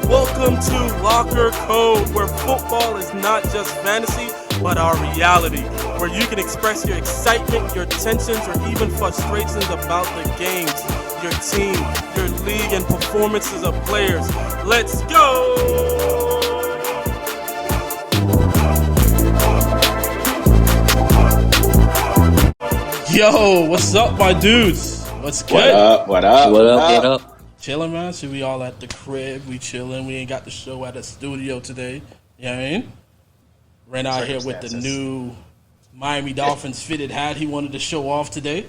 Welcome to Locker Code, where football is not just fantasy, but our reality, where you can express your excitement, your tensions, or even frustrations about the games, your team, your league, and performances of players. Let's go! Yo, what's up, my dudes? What's good? What up? Chilling, man. So we all at the crib. We chilling. We ain't got the show at the studio today. You know what I mean? Ran out here with the new Miami Dolphins fitted hat he wanted to show off today.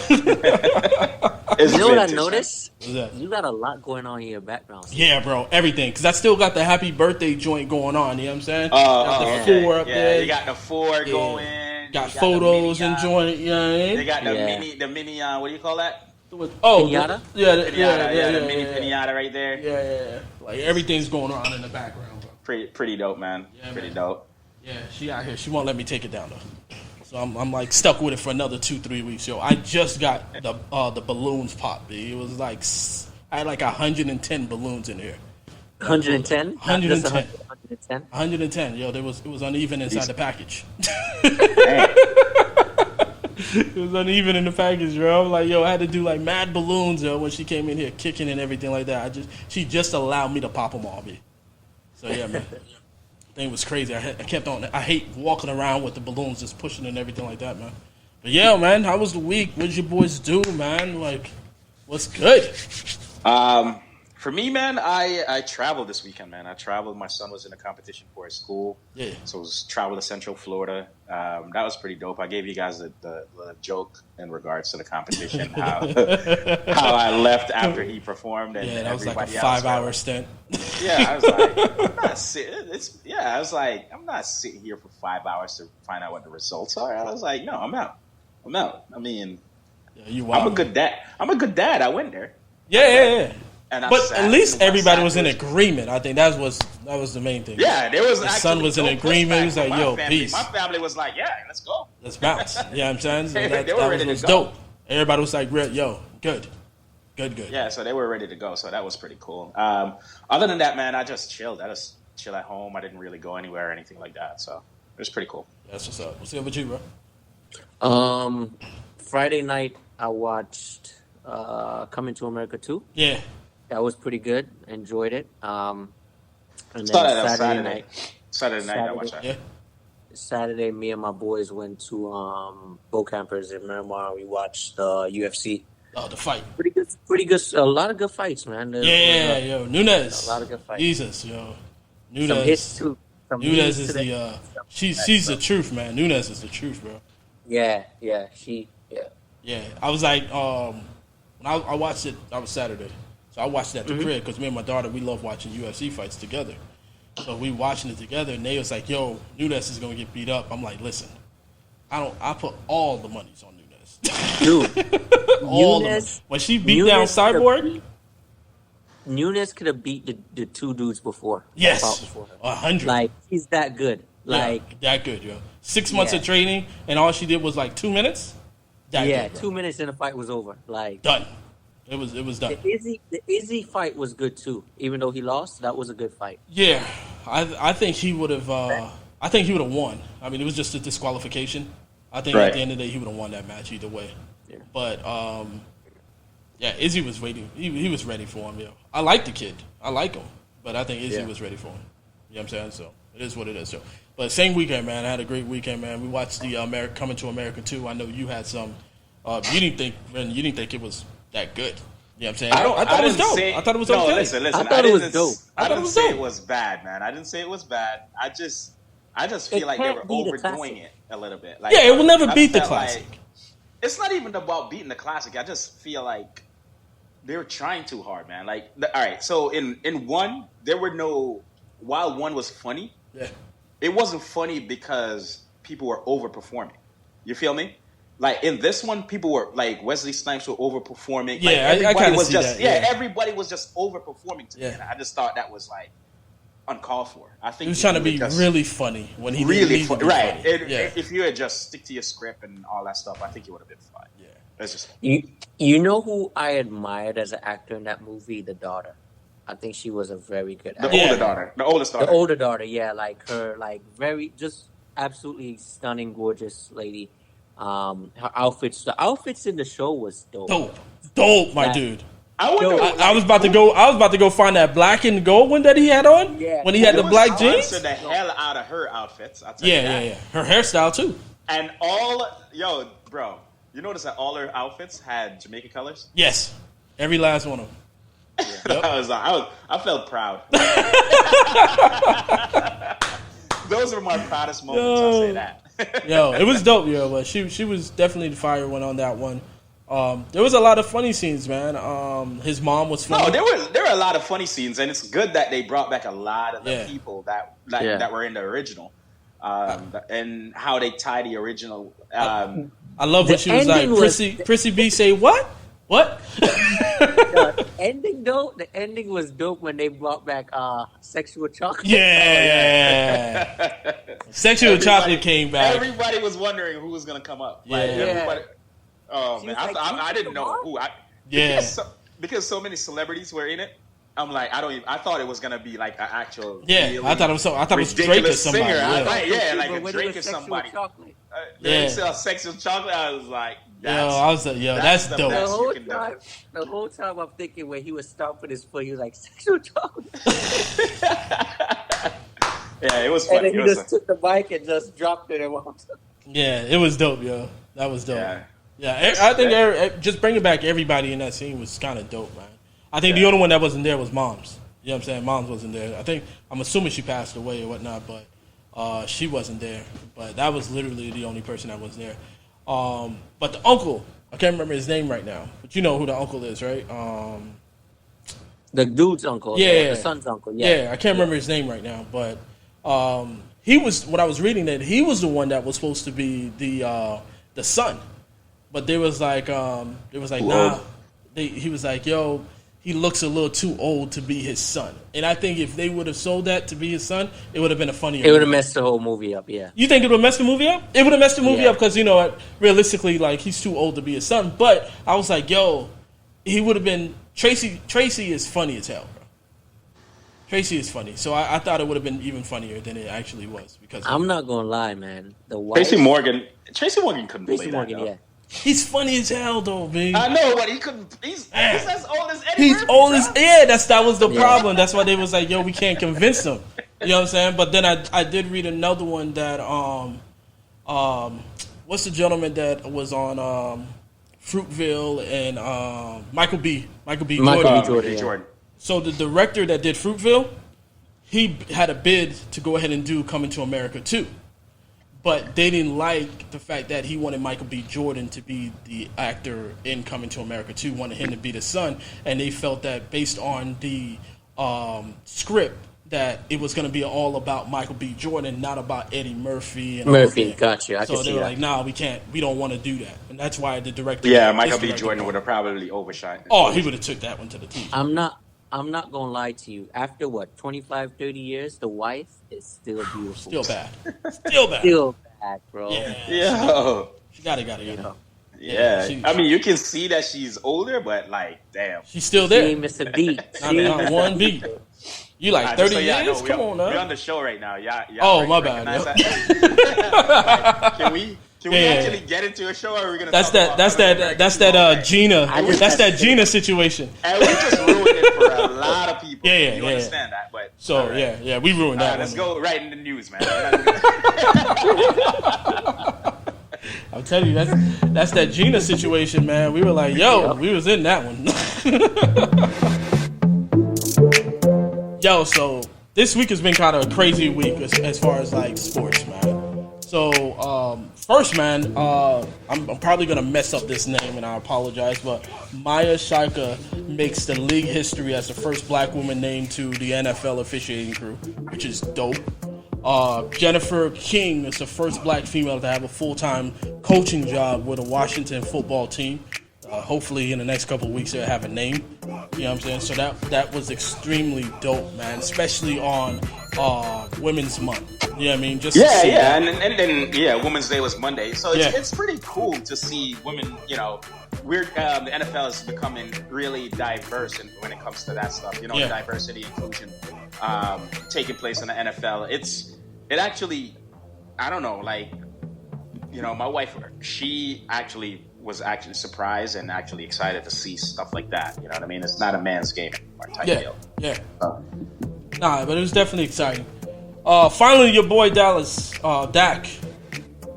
You know what I noticed? What's that? You got a lot going on in your background. Yeah, bro. Everything. Because I still got the happy birthday joint going on. You know what I'm saying? Got the four up there. You got the four going. Got photos and joint. You know what I mean? They got the mini, what do you call that? Pinata? Yeah, the mini pinata right there. Yeah. Like everything's going on in the background, bro. Pretty dope, man. Yeah, pretty man. dope. Yeah, she out here. She won't let me take it down though. So I'm like stuck with it for another 2-3 weeks. Yo, I just got the balloons popped. It was like I had like 110 balloons in here. 110? 110. 110? 110. Yo, it was uneven inside the package. It was uneven in the package, bro. I'm like, yo, I had to do like mad balloons, yo, when she came in here kicking and everything like that. She just allowed me to pop them all, B. So yeah, man. Thing was crazy. I kept on. I hate walking around with the balloons just pushing and everything like that, man. But yeah, man, how was the week? What did you boys do, man? Like, what's good? For me, man, I traveled this weekend, man. I traveled. My son was in a competition for his school. Yeah. So it was travel to Central Florida. That was pretty dope. I gave you guys the joke in regards to the competition, how I left after he performed. And that was like a 5-hour stint. Yeah, I was like, I'm not sitting here for 5 hours to find out what the results are. I was like, no, I'm out. I mean, I'm a good dad. I went there. Yeah. But sat, at least everybody was in agreement. I think that was the main thing. Yeah, there was. The son was in agreement. He was like, "Yo, peace." My family was like, "Yeah, let's go. Let's bounce." You know what I'm saying? So They were ready to was go. dope. Everybody was like, "Yo, good." Yeah, so they were ready to go. So that was pretty cool. Other than that, man, I just chilled. I just chill at home. I didn't really go anywhere or anything like that. So it was pretty cool. That's what's up. What's up with you, bro? Friday night I watched Coming to America 2. Yeah. That was pretty good. Enjoyed it. And then Saturday night I watched that. Yeah. Saturday, me and my boys went to Bo Campers in Miramar. We watched the UFC. Oh, the fight. Pretty good. A lot of good fights, man. Yo, Nunes. A lot of good fights. Jesus, yo. Nunes. Some hits too. Nunes is the she's the truth, man. Nunes is the truth, bro. Yeah. Yeah, I was like, when I watched it, I was Saturday. So I watched it at the crib because me and my daughter, we love watching UFC fights together. So we watching it together, and they was like, yo, Nunes is going to get beat up. I'm like, listen, I put all the monies on Nunes. Dude, all Nunes, when she beat down Cyborg. Nunes could have beat the two dudes before. Yes, 100. Like, he's that good. Like that good, yo. 6 months of training, and all she did was like 2 minutes? Good, 2 minutes and the fight was over. Like done. It was done. The Izzy fight was good too. Even though he lost, that was a good fight. Yeah, I think he would have. I think he would have won. I mean, it was just a disqualification. I think at the end of the day, he would have won that match either way. Yeah. But Izzy was waiting. He was ready for him. Yo, I like the kid. I like him, but I think Izzy was ready for him. You know what I'm saying? So it is what it is. So, but same weekend, man. I had a great weekend, man. We watched the Coming to America 2. I know you had some. You didn't think it was that good. You know what I'm saying? I thought it was dope. I thought it was okay. Listen. I thought it was dope. I didn't say it was bad, man. I didn't say it was bad. I just feel like they were overdoing it a little bit. Like, it will never beat the classic. Like, it's not even about beating the classic. I just feel like they were trying too hard, man. Like, all right, so in one, there were no. While one was funny, it wasn't funny because people were overperforming. You feel me? Like in this one, people were like Wesley Snipes were overperforming. Yeah, like, I kind of was see just that. Yeah, everybody was just overperforming to me. And I just thought that was like uncalled for. I think he was trying to be really funny when he really funny, right? Funny. If you had just stick to your script and all that stuff, I think it would have been fine. Yeah, that's just you know who I admired as an actor in that movie? The daughter. I think she was a very good actor. The oldest daughter. The older daughter, yeah, like her, like very, just absolutely stunning, gorgeous lady. Her outfits, the outfits in the show was dope. Dope, my dude. I was about to go find that black and gold one that he had on when he had the black jeans. The hell out of her outfits. Yeah. Her hairstyle too. And bro, you notice that all her outfits had Jamaican colors? Yes, every last one of them. Yeah. Yep. I felt proud. Those are my proudest moments. I'll say that. It was dope, but she was definitely the fire one on that one. There was a lot of funny scenes, man. His mom was funny. No, there were a lot of funny scenes, and it's good that they brought back a lot of the people that were in the original, and how they tie the original. I love what she was like. Prissy B say what? What? The ending was dope when they brought back Sexual Chocolate. Yeah. Sexual Chocolate came back. Everybody was wondering who was going to come up. Oh, man. I didn't know who. Because so many celebrities were in it. I'm like, I thought it was going to be like an actual. Yeah, really I thought it was Drake or somebody. Singer. Like a Drake or somebody. They sell Sexual Chocolate. I was like, that's dope. The whole time I'm thinking when he was stomping his foot, he was like, Sexual Chocolate. Yeah, it was funny. And then he just took the mic and just dropped it and walked up. Yeah, it was dope, yo. That was dope. Yeah, I think just bringing back everybody in that scene was kind of dope, man. I think the only one that wasn't there was Moms. You know what I'm saying? Moms wasn't there. I'm assuming she passed away or whatnot, but she wasn't there. But that was literally the only person that was there. But the uncle, I can't remember his name right now, but you know who the uncle is, right? The dude's uncle. Yeah. The son's uncle. Yeah, I can't remember his name right now, but he was, when I was reading it, he was the one that was supposed to be the son. But there was like, nah. He was like, yo, he looks a little too old to be his son. And I think if they would have sold that to be his son, it would have been a funnier movie. It would have messed the whole movie up, yeah. You think it would have messed the movie up? It would have messed the movie up because, realistically, like, he's too old to be his son. But I was like, yo, he would have been... Tracy is funny as hell, bro. Tracy is funny. So I thought it would have been even funnier than it actually was. Because I'm not going to lie, man. Tracy Morgan couldn't play that, yeah. He's funny as hell, though, man. I know, but he couldn't. He's as old as Eddie He's Murphy, old as that was the problem. That's why they was like, yo, we can't convince him. You know what I'm saying? But then I did read another one that what's the gentleman that was on Fruitville and Michael B. Jordan. So the director that did Fruitville, he had a bid to go ahead and do Coming to America 2. But they didn't like the fact that he wanted Michael B. Jordan to be the actor in Coming to America 2, wanted him to be the son, and they felt that based on the script that it was going to be all about Michael B. Jordan, not about Eddie Murphy. Gotcha. So they were like, nah, we don't want to do that. And that's why the director... Yeah, Michael B. Jordan would have probably overshot. Oh, he would have took that one to the team. I'm not going to lie to you. After, 25, 30 years, the wife is still beautiful. Still bad. Still bad, bro. Yeah. She got it. Yeah. You can see that she's older, but, like, damn. She's still there. She ain't missed a beat. Not one beat. You like 30 years? Come on, now. We're on the show right now. My bad. Can we actually get into a show, or are we gonna? That's that Gina. That's that Gina situation. And we just ruined it for a lot of people. You understand that, but so right. we ruined that. Let's go right in the news, man. I'm telling you, that's that Gina situation, man. We were like, we was in that one. So this week has been kind of a crazy week as far as like sports, man. So, first, man, I'm probably going to mess up this name, and I apologize, but Maya Shaika makes the league history as the first black woman named to the NFL officiating crew, which is dope. Jennifer King is the first black female to have a full-time coaching job with a Washington football team. Hopefully, in the next couple of weeks, they'll have a name. You know what I'm saying? So that was extremely dope, man. Especially on Women's Month. You know what I mean? Just and then Women's Day was Monday, so it's pretty cool to see women. You know, the NFL is becoming really diverse when it comes to that stuff. You know, the diversity inclusion taking place in the NFL. It actually, I don't know, like, you know, my wife, she actually was surprised and actually excited to see stuff like that. You know what I mean? It's not a man's game anymore type deal. Yeah. Nah, but it was definitely exciting. Finally, your boy Dak,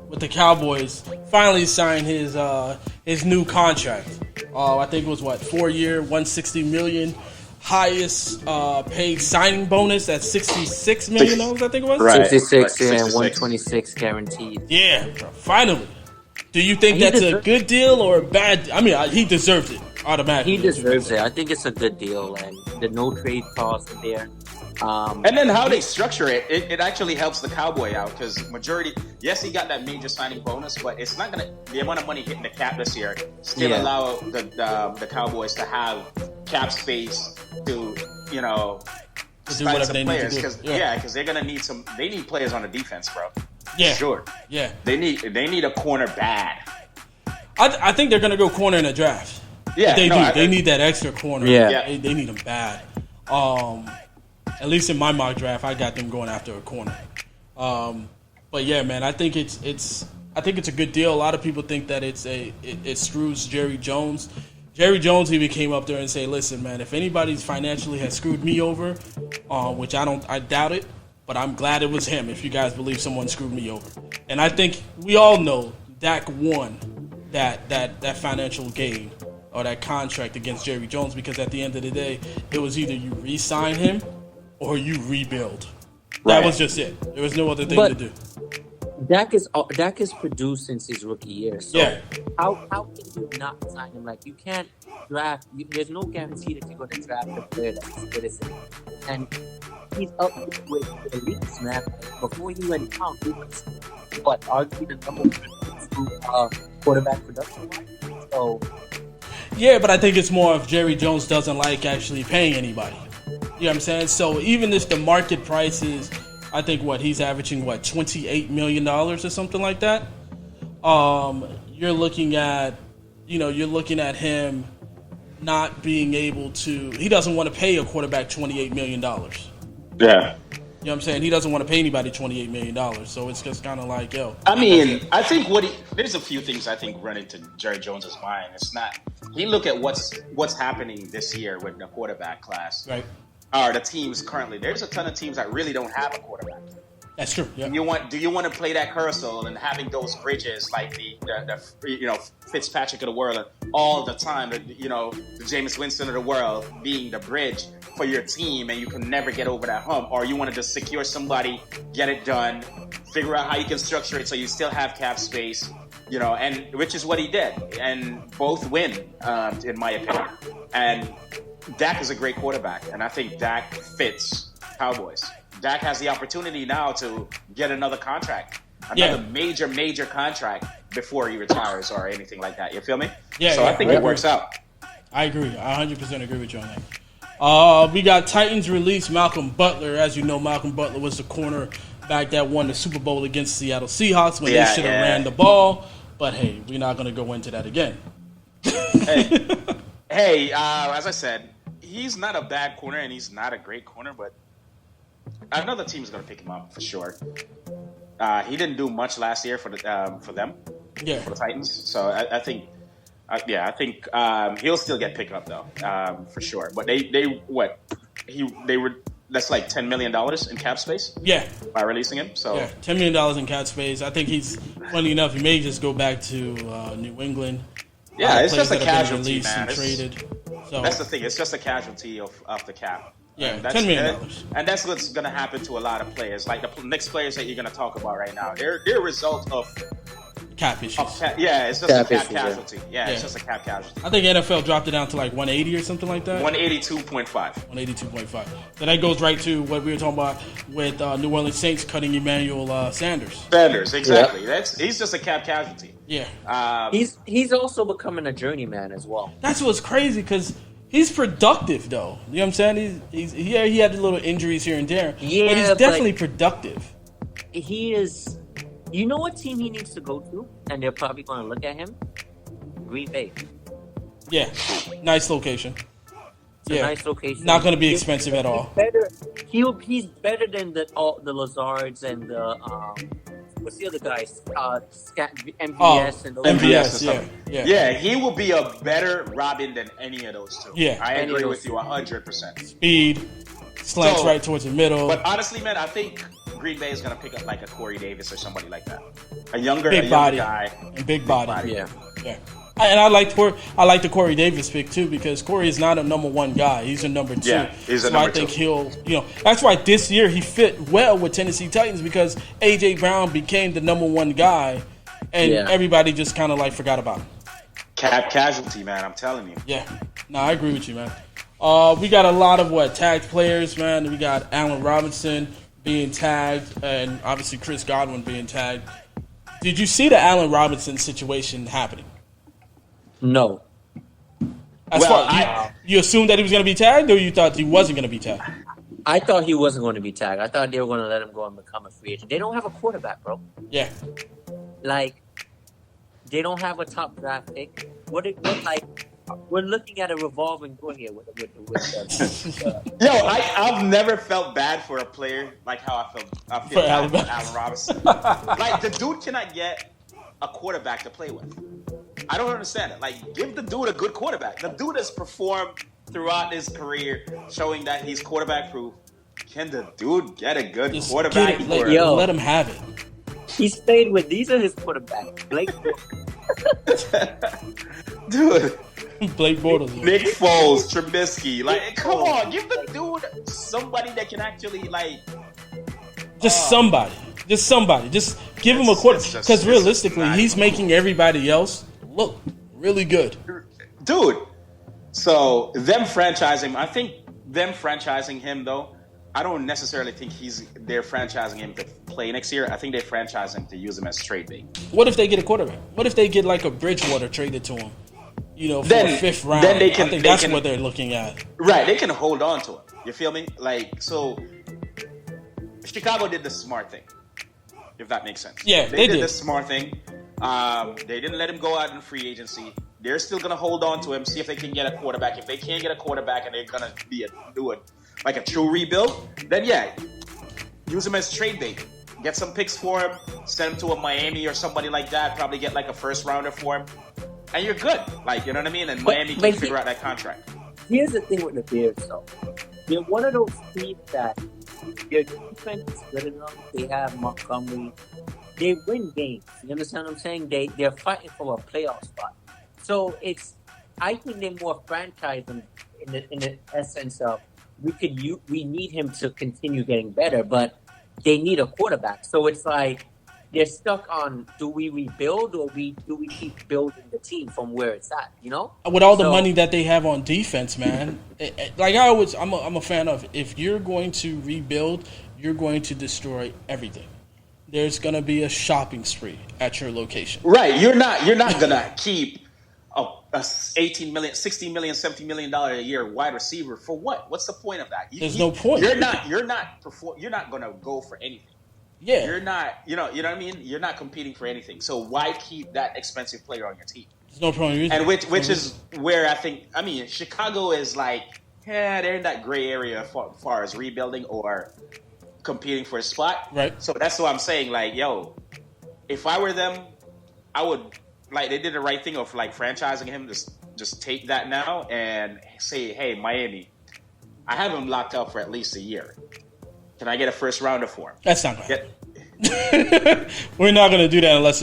with the Cowboys, finally signed his new contract. I think it was 4-year, $160 million, highest paid signing bonus at $66 million. I think it was 66 and 126 guaranteed. Yeah, finally. Do you think that's a good deal or a bad? I mean, he deserves it automatically. He deserves it. I think it's a good deal, and the no trade clause there. And then how they structure it actually helps the Cowboy out because majority. Yes, he got that major signing bonus, but it's not gonna the amount of money hitting the cap this year still allow the Cowboys to have cap space to do whatever they need to do. Because they're gonna need some. They need players on the defense, bro. Yeah, sure. Yeah, they need a corner bad. I think they're gonna go corner in the draft. Yeah, they need that extra corner. Yeah, they need them bad. At least in my mock draft, I got them going after a corner. But yeah, man, I think it's a good deal. A lot of people think that it screws Jerry Jones. Jerry Jones even came up there and say, "Listen, man, if anybody's financially has screwed me over, which I doubt it, but I'm glad it was him. If you guys believe someone screwed me over, and I think we all know Dak won that financial gain or that contract against Jerry Jones because at the end of the day, it was either you re-sign him or you rebuild. That was just it. There was no other thing to do. Dak is produced since his rookie year. So how can you not sign him? Like, you can't draft. There's no guarantee that you're going to draft a player that's good as him. And he's up with the elites, man. Before you went down, he was arguably the number one quarterback production. So yeah, but I think it's more if Jerry Jones doesn't like actually paying anybody. You know what I'm saying? So even if the market price is, I think he's averaging $28 million or something like that. You're looking at him not being able to. He doesn't want to pay a quarterback $28 million. Yeah. You know what I'm saying? He doesn't want to pay anybody $28 million. So it's just kind of like, yo. I mean, I think there's a few things I think run into Jerry Jones's mind. It's not. He look at what's happening this year with the quarterback class. Right. Or the teams currently. There's a ton of teams that really don't have a quarterback. That's true. Yeah. Do you want to play that carousel and having those bridges like the Fitzpatrick of the world all the time, the Jameis Winston of the world being the bridge for your team and you can never get over that hump, or you want to just secure somebody, get it done, figure out how you can structure it so you still have cap space, and which is what he did, and both win in my opinion. And Dak is a great quarterback, and I think Dak fits Cowboys. Dak has the opportunity now to get another contract, another major contract before he retires or anything like that. You feel me? Yeah. So I think it works out. I agree. I 100% agree with you on that. We got Titans release Malcolm Butler. As you know, Malcolm Butler was the cornerback that won the Super Bowl against Seattle Seahawks when they should have ran the ball. But hey, we're not going to go into that again. Hey, as I said, he's not a bad corner and he's not a great corner, but another team's going to pick him up for sure. He didn't do much last year for them, for the Titans. So I think he'll still get picked up though, for sure. But that's like $10 million in cap space. Yeah, by releasing him. So $10 million in cap space. I think funny enough, he may just go back to New England. Yeah, it's just a casualty, man. Traded. So that's the thing. It's just a casualty of the cap. Yeah, $10 million. And that's what's going to happen to a lot of players. Like the next players that you're going to talk about right now, they're a result of cap issues. It's just a cap casualty. Yeah, it's just a cap casualty. I think NFL dropped it down to like 180 or something like that. 182.5. 182.5. So that goes right to what we were talking about with New Orleans Saints cutting Emmanuel Sanders. Sanders, exactly. Yep. He's just a cap casualty. Yeah. He's also becoming a journeyman as well. That's what's crazy because He's productive, though. You know what I'm saying? He had the little injuries here and there. Yeah, but he's definitely productive. He is. You know what team he needs to go to? And they're probably going to look at him? Green Bay. Yeah. Nice location. Nice location. Not going to be expensive at all. He's better than the Lazards and the what's the other guys? MVS and those MVS. Yeah, he will be a better Robin than any of those two. Yeah, I agree with you 100%. Speed, slants right towards the middle. But honestly, man, I think Green Bay is going to pick up like a Corey Davis or somebody like that. A younger guy and big body. Yeah. And I like the Corey Davis pick too, because Corey is not a number one guy; he's a number two. Yeah, he's a number two. I think that's why this year he fit well with Tennessee Titans, because AJ Brown became the number one guy, and everybody just kind of like forgot about him. Casualty, man. I'm telling you. Yeah, no, I agree with you, man. We got a lot of tagged players, man. We got Allen Robinson being tagged, and obviously Chris Godwin being tagged. Did you see the Allen Robinson situation happening? No. You assumed that he was going to be tagged, or you thought he wasn't going to be tagged? I thought he wasn't going to be tagged. I thought they were going to let him go and become a free agent. They don't have a quarterback, bro. Yeah. Like, they don't have a top draft pick. We're looking at a revolving door here with Yo, I've never felt bad for a player like how I feel bad for Allen Robinson. Like, the dude cannot get a quarterback to play with. I don't understand it. Like, give the dude a good quarterback. The dude has performed throughout his career, showing that he's quarterback proof. Can the dude get a good quarterback? Let him have it. He stayed with these are his quarterbacks. Blake dude. Blake Bortles. Nick Foles, Trubisky. Like, come on, give the dude somebody that can actually somebody. Just give him a quarter. Because realistically, he's making everybody else look really good. Dude. So, them franchising, I think them franchising him, though, I don't necessarily think they're franchising him to play next year. I think they franchise him to use him as trade bait. What if they get a quarterback? What if they get like a Bridgewater traded to him? For a fifth round. Then I think that's what they're looking at. Right, they can hold on to him. You feel me? Like, so Chicago did the smart thing, if that makes sense. Yeah, they did the smart thing. They didn't let him go out in free agency. They're still gonna hold on to him, see if they can get a quarterback. If they can't get a quarterback and they're gonna do it like a true rebuild, then use him as trade bait. Get some picks for him, send him to a Miami or somebody like that. Probably get like a first rounder for him. And you're good. Like, you know what I mean? And Miami can figure out that contract. Here's the thing with the Bears, though. They're one of those teams that their defense is good enough. They have Montgomery. They win games. You understand what I'm saying? They're fighting for a playoff spot. So I think they're more franchising in the essence of we need him to continue getting better, but they need a quarterback. So it's like, they're stuck on, do we rebuild or do we keep building the team from where it's at, With all the money that they have on defense, man. I'm a fan of, if you're going to rebuild, you're going to destroy everything. There's going to be a shopping spree at your location. Right. You're not going to keep a $18 million, $16 million, $70 million a year wide receiver for what? What's the point of that? There's no point. You're not going to go for anything. Yeah. You're not, you know what I mean? You're not competing for anything. So why keep that expensive player on your team? There's no problem. And which is where Chicago is like, they're in that gray area as far as rebuilding or competing for a spot. Right. So that's what I'm saying. Like, if I were them, I would, they did the right thing of franchising him. Just take that now and say, hey, Miami, I have him locked up for at least a year. Can I get a first rounder for him? That's not going to happen. We're not going to do that unless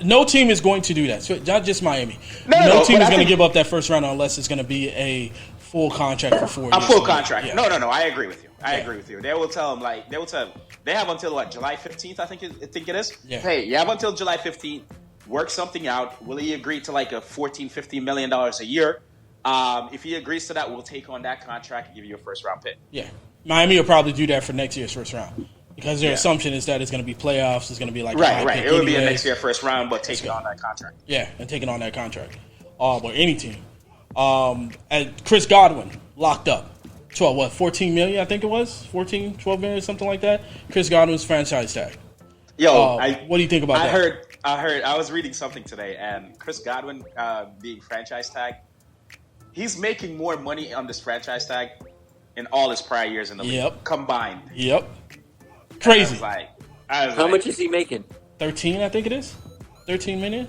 no team is going to do that. So not just Miami. No team is going to give up that first rounder unless it's going to be a full contract for 4 years. A full contract. Yeah. No. I agree with you. I agree with you. They will tell him they have until July 15th. I think it is. Yeah. Hey, you have until July 15th. Work something out. Will he agree to a $14-15 million a year? If he agrees to that, we'll take on that contract and give you a first round pick. Yeah. Miami will probably do that for next year's first round because their assumption is that it's going to be playoffs. It's going to be right. It would be a next year first round, but taking on that contract. Yeah, and taking on that contract. But any team. And Chris Godwin locked up. 14 million, I think it was? 12 million, something like that. Chris Godwin's franchise tag. Yo, what do you think about that? I was reading something today, and Chris Godwin being franchise tag, he's making more money on this franchise tag in all his prior years in the league combined. Yep. Crazy. How much is he making? 13, I think it is. 13 million?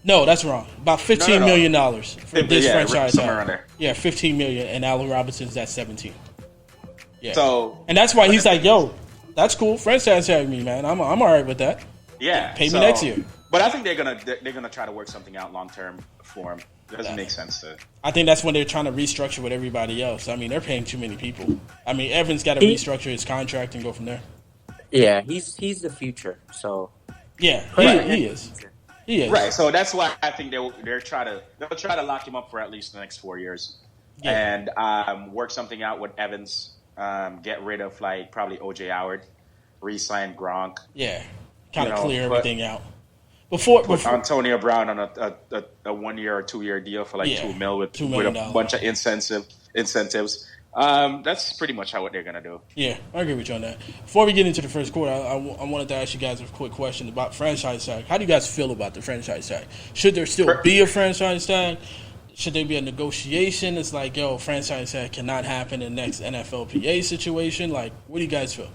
No, that's wrong. About $15 million for this franchise tag. Yeah, 15 million, and Allen Robinson's at 17. Yeah. So, and that's why he's like, yo, that's cool. Franchise tag me, man. I'm all right with that. Yeah. Pay me next year. But I think they're gonna try to work something out long term for him. It doesn't make sense to. I think that's when they're trying to restructure with everybody else. I mean, they're paying too many people. I mean, Evans got to restructure his contract and go from there. Yeah, he's the future. So yeah, he is. He is. Right. So that's why I think they'll try to lock him up for at least the next 4 years, and work something out with Evans. Get rid of probably OJ Howard, re-sign Gronk. Yeah, kind of clear everything out. Before Antonio Brown on a 1 year or 2 year deal for $2 million with a bunch of incentives. That's pretty much what they're gonna do. Yeah, I agree with you on that. Before we get into the first quarter, I wanted to ask you guys a quick question about franchise tag. How do you guys feel about the franchise tag? Should there still be a franchise tag? Should there be a negotiation? It's like, yo, franchise tag cannot happen in the next NFLPA situation. Like, what do you guys feel?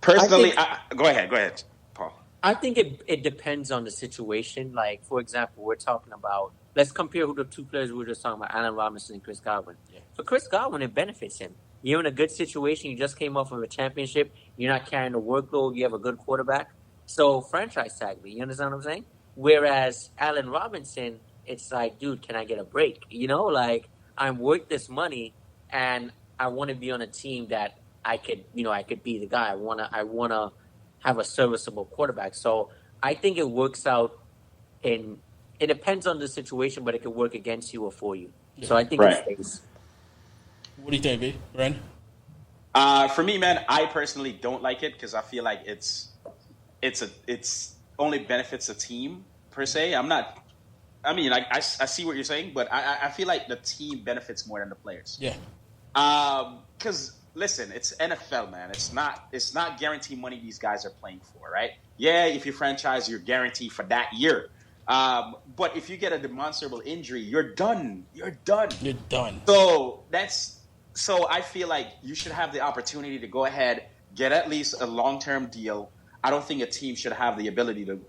Personally, go ahead, Paul. I think it depends on the situation. Like, for example, we're talking about, let's compare who the two players we were just talking about, Allen Robinson and Chris Godwin. Yeah. For Chris Godwin, it benefits him. You're in a good situation. You just came off of a championship. You're not carrying the workload. You have a good quarterback. So franchise tag me. You understand what I'm saying? Whereas Allen Robinson, it's like, dude, can I get a break? I'm worth this money, and I want to be on a team that I could be the guy. I wanna have a serviceable quarterback. So I think it works out it depends on the situation, but it could work against you or for you. Yeah. So I think it stays. What do you think, B? Ren? For me, man, I personally don't like it because I feel like it's only benefits the team per se. I see what you're saying, but I feel like the team benefits more than the players. Yeah. Because listen, it's NFL, man. It's not guaranteed money these guys are playing for, right? Yeah, if you franchise, you're guaranteed for that year. But if you get a demonstrable injury, you're done. You're done. So I feel like you should have the opportunity to go ahead, get at least a long-term deal. I don't think a team should have the ability to,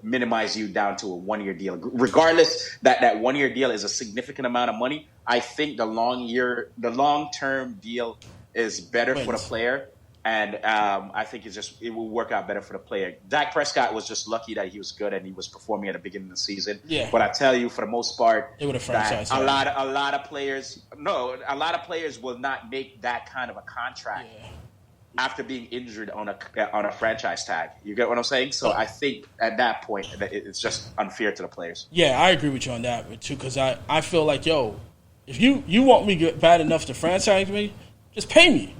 minimize you down to a 1 year deal. Regardless that 1 year deal is a significant amount of money, I think the long-term deal is better for the player. And I think it will work out better for the player. Dak Prescott was just lucky that he was good and he was performing at the beginning of the season. Yeah. But I tell you, for the most part, it would have franchised. A lot of players will not make that kind of a contract after being injured on a franchise tag. You get what I'm saying? So I think at that point that it's just unfair to the players. Yeah, I agree with you on that too, because I feel like, yo, if you want me bad enough to franchise me, just pay me.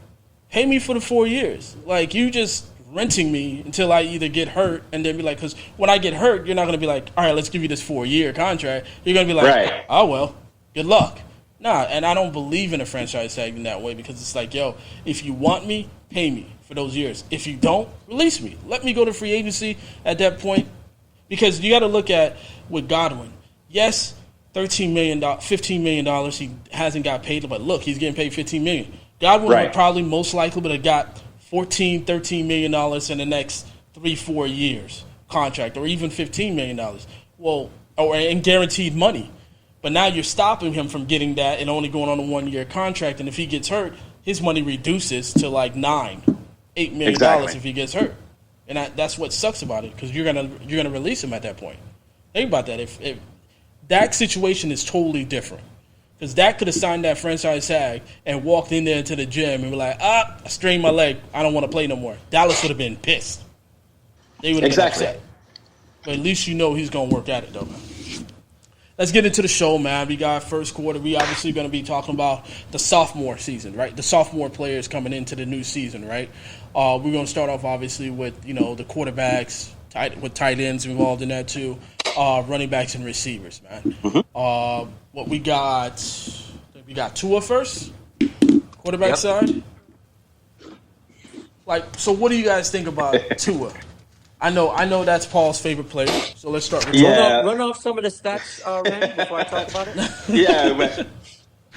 Pay me for the 4 years. Like, you just renting me until I either get hurt and then be like, because when I get hurt, you're not going to be like, all right, let's give you this 4 year contract. You're going to be like, oh, well, good luck. Nah, and I don't believe in a franchise tag in that way because it's like, yo, if you want me, pay me for those years. If you don't, release me. Let me go to free agency at that point. Because you got to look at with Godwin. Yes, $13 million, $15 million, he hasn't got paid, but look, he's getting paid $15 million. Godwin would probably most likely would have got $13 million in the next 3-4 years contract, or even $15 million. Well, and guaranteed money. But now you're stopping him from getting that and only going on a 1 year contract. And if he gets hurt, his money reduces to like $8 million if he gets hurt. And that's what sucks about it, because you're gonna release him at that point. Think about that. If Dak's situation is totally different. Because Dak could have signed that franchise tag and walked in there into the gym and be like, I strained my leg. I don't want to play no more. Dallas would have been pissed. They would have been upset. But at least you know he's going to work at it, though, man. Let's get into the show, man. We got first quarter. We obviously going to be talking about the sophomore season, right? The sophomore players coming into the new season, right? We're going to start off, obviously, with, the quarterbacks, with tight ends involved in that, too. running backs and receivers, man. What we got? We got Tua first, quarterback side. So what do you guys think about Tua? I know that's Paul's favorite player. So let's start with run off some of the stats, Randy, before I talk about it.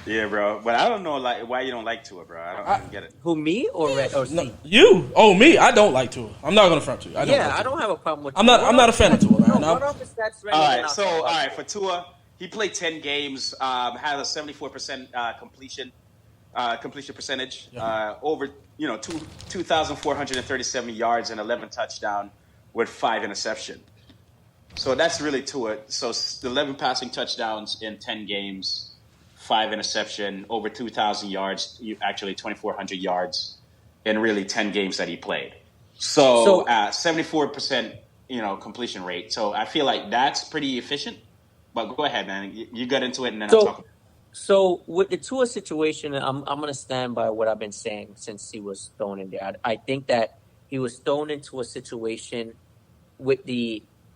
Yeah, bro. But I don't know why you don't like Tua, bro. I don't get it. Who, me or C? No, you? Oh, me? I don't like Tua. I'm not gonna front to you. I don't have a problem with. I'm not a fan of Tua, man. Run off the stats, Randy. All right. For Tua, he played 10 games. Had a 74% completion percentage. Over 2,437 yards and 11 touchdowns with 5 interceptions. So that's really Tua. So 11 passing touchdowns in 10 games. 5 interception, over 2,000 yards, actually 2,400 yards in really 10 games that he played. So 74%, completion rate. So I feel like that's pretty efficient. But go ahead, man. You got into it, and then I'll talk about it. So with the Tua situation, I'm going to stand by what I've been saying since he was thrown in there. I think that he was thrown into a situation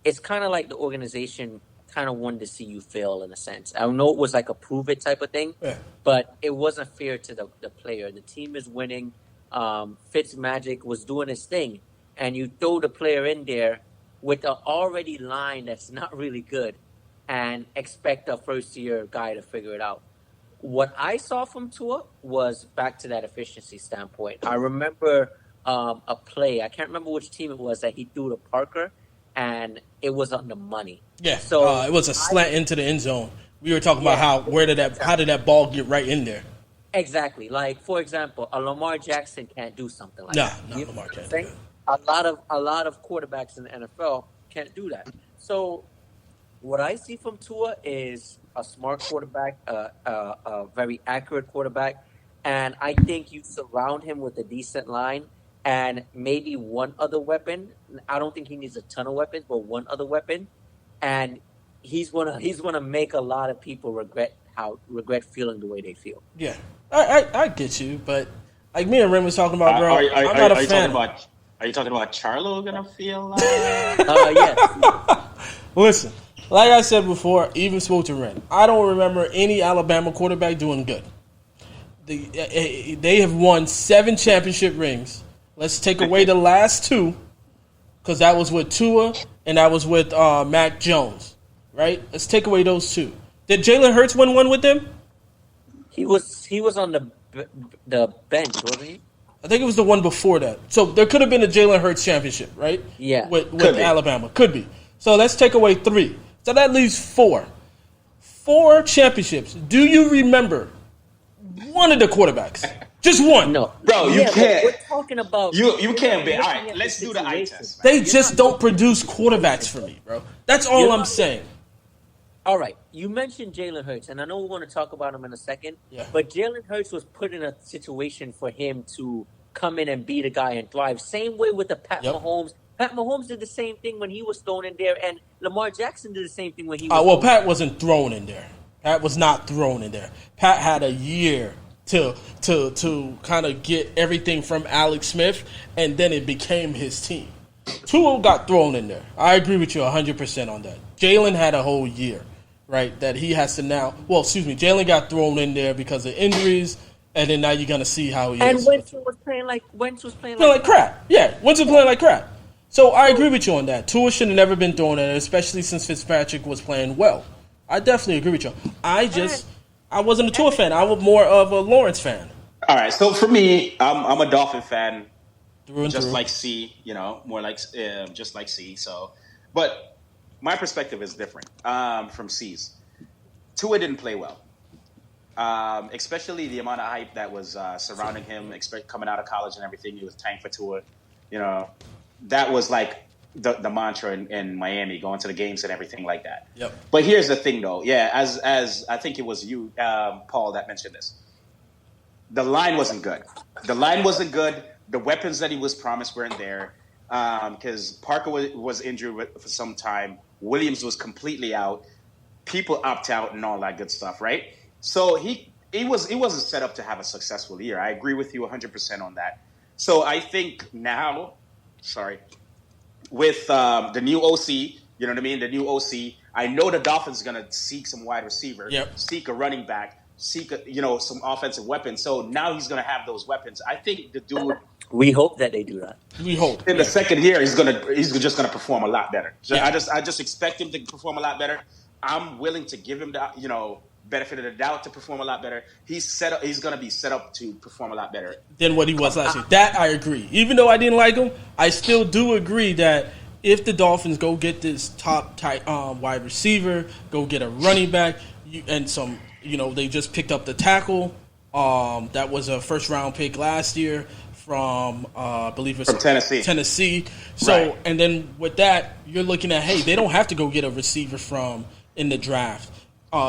it's kind of like the organization kind of wanted to see you fail in a sense. I know it was like a prove it type of thing, but it wasn't fair to the player. The team is winning. Fitzmagic was doing his thing, and you throw the player in there with an already line that's not really good and expect a first-year guy to figure it out. What I saw from Tua was back to that efficiency standpoint. I remember a play. I can't remember which team it was that he threw to Parker, and it was on the money. Yeah, so it was a slant into the end zone. We were talking about how did that ball get right in there? Exactly. Like, for example, a Lamar Jackson can't do something like that. No, Lamar can't. A lot of quarterbacks in the NFL can't do that. So what I see from Tua is a smart quarterback, a very accurate quarterback, and I think you surround him with a decent line and maybe one other weapon. I don't think he needs a ton of weapons, but one other weapon, and he's gonna make a lot of people regret feeling the way they feel. Yeah, I get you, but like me and Ren was talking about, bro, I'm not a fan. Are you talking about Charlo gonna feel? Yes. Listen, like I said before, even spoke to Ren. I don't remember any Alabama quarterback doing good. They have won 7 championship rings. Let's take away the last 2, because that was with Tua and that was with Mac Jones, right? Let's take away those 2. Did Jayla Hurts win one with them? He was on the bench, wasn't he? I think it was the one before that. So there could have been a Jayla Hurts championship, right? Yeah. With Alabama. Could be. So let's take away 3. So that leaves 4. 4 championships. Do you remember one of the quarterbacks? Just one. No. Bro, you can't. We're talking about... You can't be. All right, let's do the eye test. Man. They just don't produce quarterbacks for me, bro. That's all I'm saying. All right, you mentioned Jalen Hurts, and I know we're going to talk about him in a second, but Jalen Hurts was put in a situation for him to come in and beat a guy and thrive. Same way with the Pat Mahomes. Pat Mahomes did the same thing when he was thrown in there, and Lamar Jackson did the same thing when he was Pat wasn't thrown in there. Pat was not thrown in there. Pat had a year to kind of get everything from Alex Smith, and then it became his team. Tua got thrown in there. I agree with you 100% on that. Jalen had a whole year. Right, that he has to now. Well, excuse me, Jalen got thrown in there because of injuries, and then now you're gonna see how he is. And Wentz was playing like crap. Yeah, Wentz was playing like crap. So I agree with you on that. Tua should have never been thrown in, especially since Fitzpatrick was playing well. I definitely agree with you. I wasn't a Tua fan. I was more of a Lawrence fan. All right, so for me, I'm a Dolphin fan, through like C. More like just like C. So, but. My perspective is different from C's. Tua didn't play well, especially the amount of hype that was surrounding him, coming out of college and everything. It was time for Tua. That was like the mantra in Miami, going to the games and everything like that. Yep. But here's the thing, though. Yeah, as I think it was you, Paul, that mentioned this. The line wasn't good. The weapons that he was promised weren't there. Because Parker was injured for some time. Williams was completely out. People opt out and all that good stuff, right? So he wasn't set up to have a successful year. I agree with you 100% on that. So I think now, with the new OC You know what I mean? The new OC. I know the Dolphins are going to seek some wide receiver, seek a running back, seek some offensive weapons. So now he's going to have those weapons. I think the dude. We hope that they do that. We hope in the second year he's just gonna perform a lot better. So I just expect him to perform a lot better. I'm willing to give him the benefit of the doubt to perform a lot better. He's gonna be set up to perform a lot better than what he was last year. That I agree. Even though I didn't like him, I still do agree that if the Dolphins go get this top wide receiver, go get a running back, and some, they just picked up the tackle. That was a first round pick last year. From I believe it's from Tennessee. Tennessee. So right. And then with that, you're looking at, hey, they don't have to go get a receiver in the draft.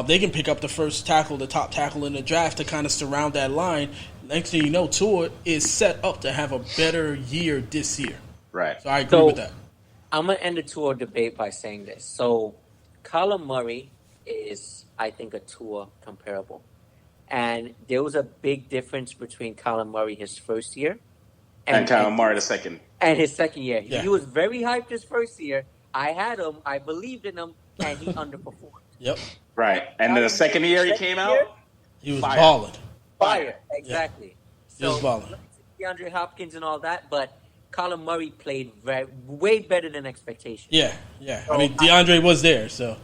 They can pick up the top tackle in the draft to kind of surround that line. Next thing you know, Tua is set up to have a better year this year. Right. So I agree with that. I'm gonna end the Tua debate by saying this. So, Kyler Murray is, I think, a Tua comparable, and there was a big difference between Kyler Murray his first year. And Kyler Murray the second. And his second year. Yeah. He was very hyped his first year. I had him. I believed in him. And he underperformed. Yep. Right. And then the second year he came out, he was balling. Fire. Exactly. Yeah. He was balling. DeAndre Hopkins and all that, but Kyler Murray played way better than expectations. Yeah. So, I mean, DeAndre was there, so.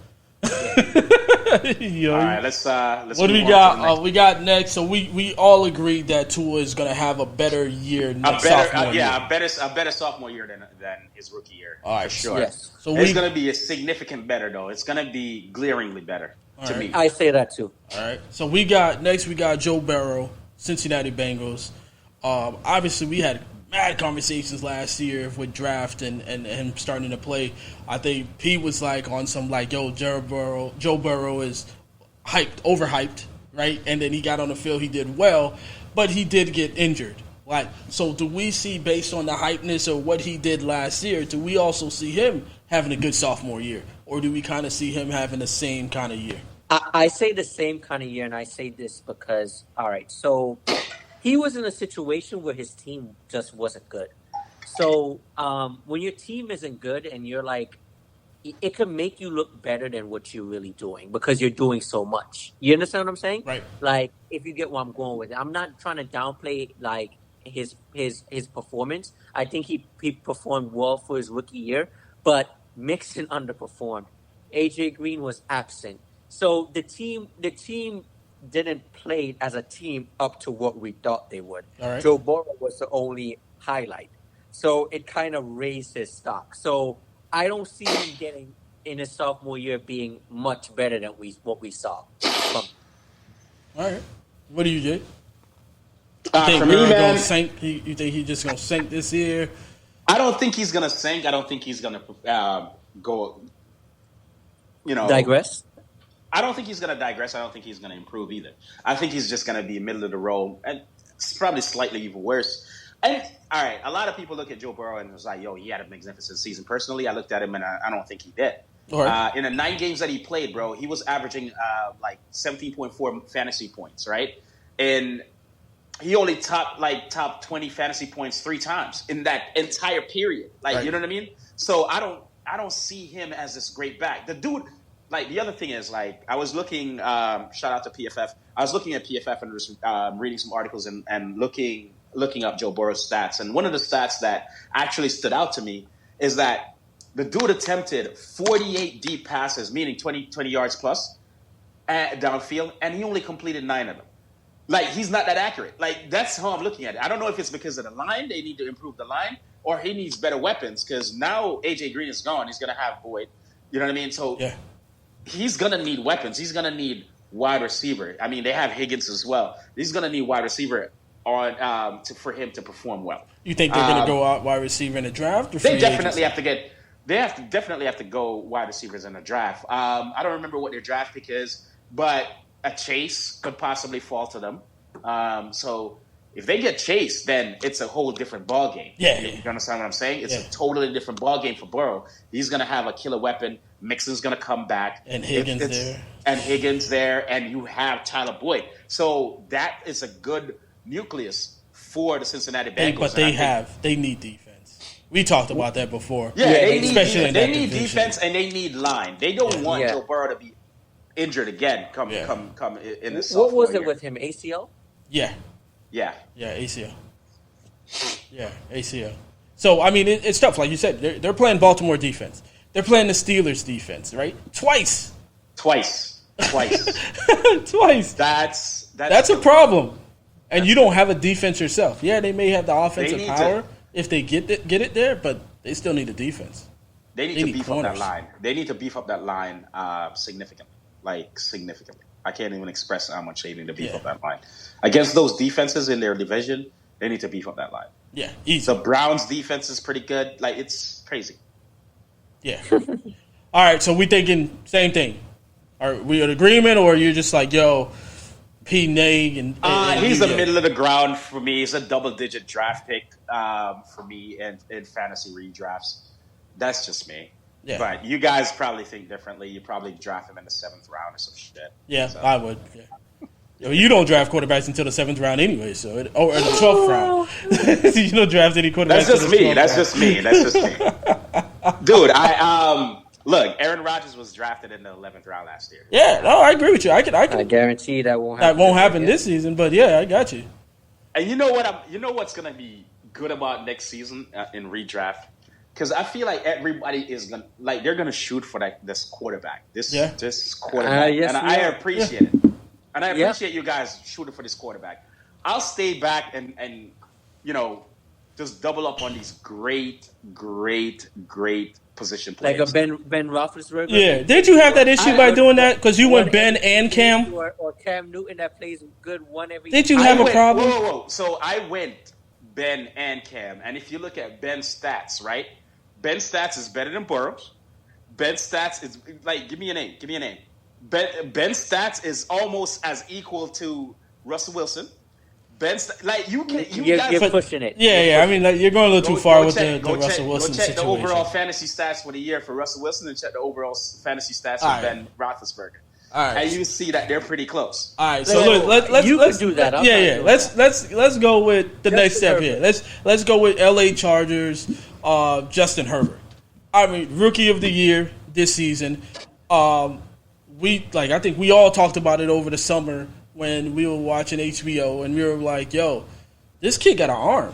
All right, let's what do we got? We got next. So we all agreed that Tua is going to have a better year sophomore year. A better sophomore year than his rookie year. All right, for sure. Yes. So it's going to be a significant better though. It's going to be glaringly better to me. I say that too. All right. So we got Joe Burrow, Cincinnati Bengals. Obviously, we had mad conversations last year with draft and him starting to play. I think Pete was like on some like, yo, Joe Burrow is overhyped, right? And then he got on the field, he did well, but he did get injured. Like, so do we see, based on the hypeness of what he did last year, do we also see him having a good sophomore year? Or do we kind of see him having the same kind of year? I say the same kind of year, and I say this because, all right, so he was in a situation where his team just wasn't good. So when your team isn't good and you're like, it can make you look better than what you're really doing because you're doing so much. You understand what I'm saying? Right. Like, if you get where I'm going with it. I'm not trying to downplay, like, his performance. I think he performed well for his rookie year, but Mixon underperformed. AJ Green was absent. So the team didn't play as a team up to what we thought they would. All right. Joe Burrow was the only highlight. So it kind of raised his stock. So I don't see him getting in his sophomore year being much better than what we saw. All right. What do you, Jay? For me, man, you think he's just going to sink this year? I don't think he's going to sink. I don't think he's going to go, digress? I don't think he's going to digress. I don't think he's going to improve either. I think he's just going to be middle of the road, and it's probably slightly even worse. And, all right, a lot of people look at Joe Burrow and was like, yo, he had a magnificent season. Personally, I looked at him, and I don't think he did. Right. In the 9 games that he played, bro, he was averaging like 17.4 fantasy points, right? And he only top 20 fantasy points 3 times in that entire period. Like, right. You know what I mean? So I don't see him as this great back. The dude, like, the other thing is, like, I was looking, shout out to PFF. I was looking at PFF and just reading some articles and looking up Joe Burrow's stats. And one of the stats that actually stood out to me is that the dude attempted 48 deep passes, meaning 20 yards plus downfield, and he only completed 9 of them. Like, he's not that accurate. Like, that's how I'm looking at it. I don't know if it's because of the line. They need to improve the line, or he needs better weapons, because now A.J. Green is gone. He's going to have Boyd. You know what I mean? So he's going to need weapons. He's going to need wide receiver. I mean, they have Higgins as well. He's going to need wide receiver for him to perform well. You think they're going to go out wide receiver in the draft? Or they definitely have to get – They definitely have to go wide receivers in the draft. I don't remember what their draft pick is, but a Chase could possibly fall to them. So if they get Chase, then it's a whole different ballgame. Yeah. You understand what I'm saying? It's a totally different ballgame for Burrow. He's going to have a killer weapon. Mixon's going to come back. And Higgins there. And you have Tyler Boyd. So that is a good nucleus for the Cincinnati Bengals. But they need defense. We talked about that before. Yeah, they need defense and they need line. They don't want Joe Burrow to be injured again. Come in the sophomore What was it year. with him? ACL? Yeah, ACL. Yeah, ACL. So I mean, it's tough. Like you said, they're playing Baltimore defense. They're playing the Steelers defense, right? Twice. Twice. That's a problem. And you don't have a defense yourself. Yeah, they may have the offensive power if they get it there, but they still need a defense. They need to beef up that line. They need to beef up that line significantly. I can't even express how much they need to beef up that line. Against those defenses in their division, they need to beef up that line. Yeah, easy. The Browns' defense is pretty good. Like, it's crazy. Yeah. All right, so we thinking same thing. Are we in agreement, or you're just like, yo, P. Nag and he's the middle of the ground for me. He's a double-digit draft pick for me in fantasy redrafts. That's just me. Yeah. But you guys probably think differently. You probably draft him in the 7th round or some shit. Yeah, so. I would. Yeah. You don't draft quarterbacks until the 7th round anyway, or the 12th round. You don't draft any quarterbacks. That's just me. Dude, look, Aaron Rodgers was drafted in the 11th round last year. Yeah, no, I agree with you. I guarantee that won't happen. That won't happen this season, but yeah, I got you. And you know what? You know what's gonna be good about next season in redraft? Because I feel like everybody is they're gonna shoot for this quarterback. This quarterback, and I appreciate it. And I appreciate you guys shooting for this quarterback. I'll stay back and just double up on these great position players. Like a Ben Roethlisberger. Yeah. Did you have that issue by doing that? Because you went Ben and Cam? Or Cam Newton that plays good one every Did you have a problem? Whoa. So I went Ben and Cam. And if you look at Ben's stats, right? Ben's stats is better than Burrow's. Ben's stats is give me a name. Ben's stats is almost as equal to Russell Wilson. Ben's you're pushing it. Yeah. I mean, you're going a little too far with the Russell Wilson situation. Go check the overall fantasy stats for the year for Russell Wilson and check the overall fantasy stats for Ben Roethlisberger. All right. And you see that they're pretty close. All right. So let's do that. Let's go with the next step here. Let's go with LA Chargers. Justin Herbert. I mean, rookie of the year this season. I think we all talked about it over the summer when we were watching HBO, and we were like, yo, this kid got an arm,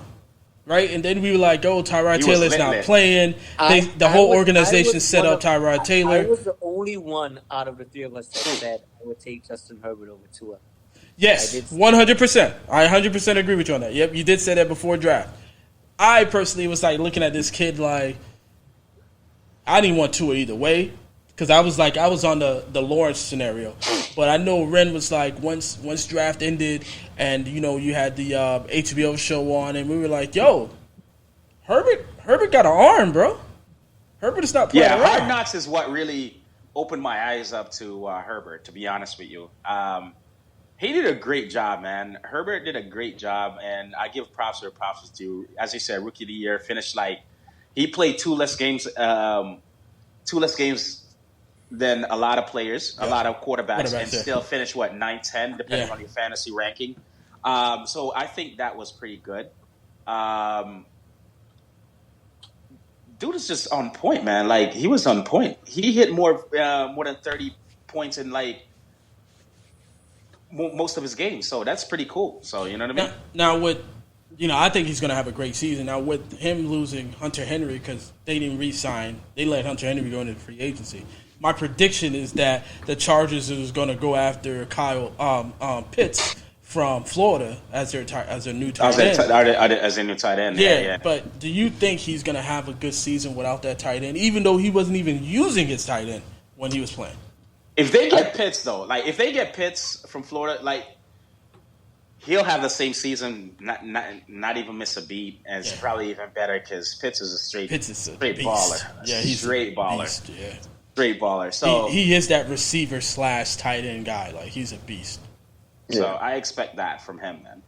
right? And then we were like, oh, Tyrod Taylor's not playing. The whole organization set up Tyrod Taylor. I was the only one out of the three of us that said I would take Justin Herbert over Tua. Yes, 100%. I 100% agree with you on that. Yep, you did say that before draft. I personally was looking at this kid I didn't want Tua either way. Because I was on the Lawrence scenario, but I know Ren was once draft ended, and you had the HBO show on, and we were like, yo, Herbert got an arm, bro. Herbert is not playing around. Hard Knocks is what really opened my eyes up to Herbert. To be honest with you, he did a great job, man. Herbert did a great job, and I give props where props is due. As you said, rookie of the year, finished he played two less games than a lot of players, a lot of quarterbacks, and still finish 9-10, depending on your fantasy ranking. So I think that was pretty good. Dude is just on point, man. He was on point. He hit more than 30 points in most of his games. So that's pretty cool. So you know what I mean? Now I think he's going to have a great season. Now with him losing Hunter Henry because they didn't re-sign, they let Hunter Henry go into free agency. My prediction is that the Chargers is going to go after Kyle Pitts from Florida as their new tight end. As a new tight end. Yeah, but do you think he's going to have a good season without that tight end, even though he wasn't even using his tight end when he was playing? If they get Pitts, though, if they get Pitts from Florida, he'll have the same season, not even miss a beat, and it's probably even better because Pitts is a straight baller. Yeah, he's straight baller. Beast, yeah. Great baller. So he is that receiver / tight end guy. He's a beast. So I expect that from him, man.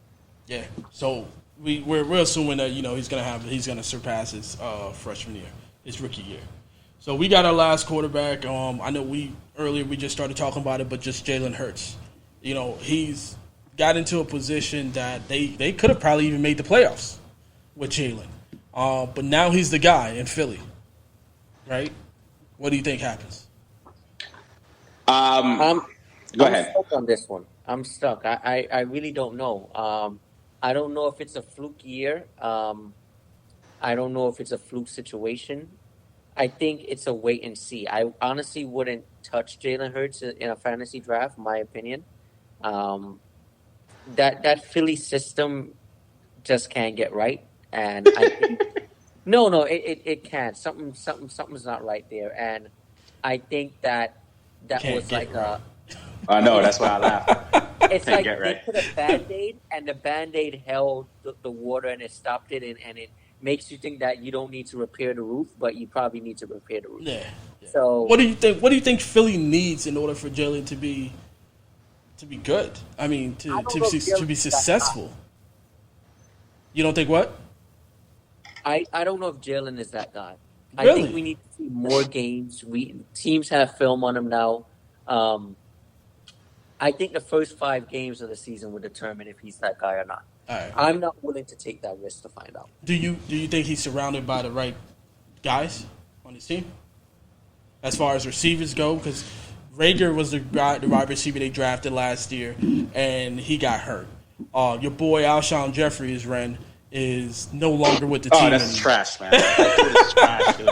Yeah. So we're assuming that he's gonna surpass his freshman year, his rookie year. So we got our last quarterback. I know we just started talking about it, but just Jayla Hurts. He's got into a position that they could have probably even made the playoffs with Jaylen. But now he's the guy in Philly, right? What do you think happens? Go I'm ahead. stuck on this one. I'm stuck. I really don't know. I don't know if it's a fluke year. I don't know if it's a fluke situation. I think it's a wait and see. I honestly wouldn't touch Jalen Hurts in a fantasy draft, in my opinion. That Philly system just can't get right, and I think it can't. Something's not right there, and I think that was like right. I know, that's why I laughed. It's like they put a Band-Aid, and the Band-Aid held the water, and it stopped it, and it makes you think that you don't need to repair the roof, but you probably need to repair the roof. Yeah. So what do you think? What do you think Philly needs in order for Jalen to be good? I mean, to be successful. You don't think what? I don't know if Jalen is that guy. Really? I think we need to see more games. Teams have film on him now. I think the first 5 games of the season will determine if he's that guy or not. All right. I'm not willing to take that risk to find out. Do you think he's surrounded by the right guys on his team as far as receivers go? Because Rager was the wide receiver they drafted last year, and he got hurt. Your boy Alshon Jeffries, Ren, is no longer with the team. Oh, that's trash, man. That's trash, dude.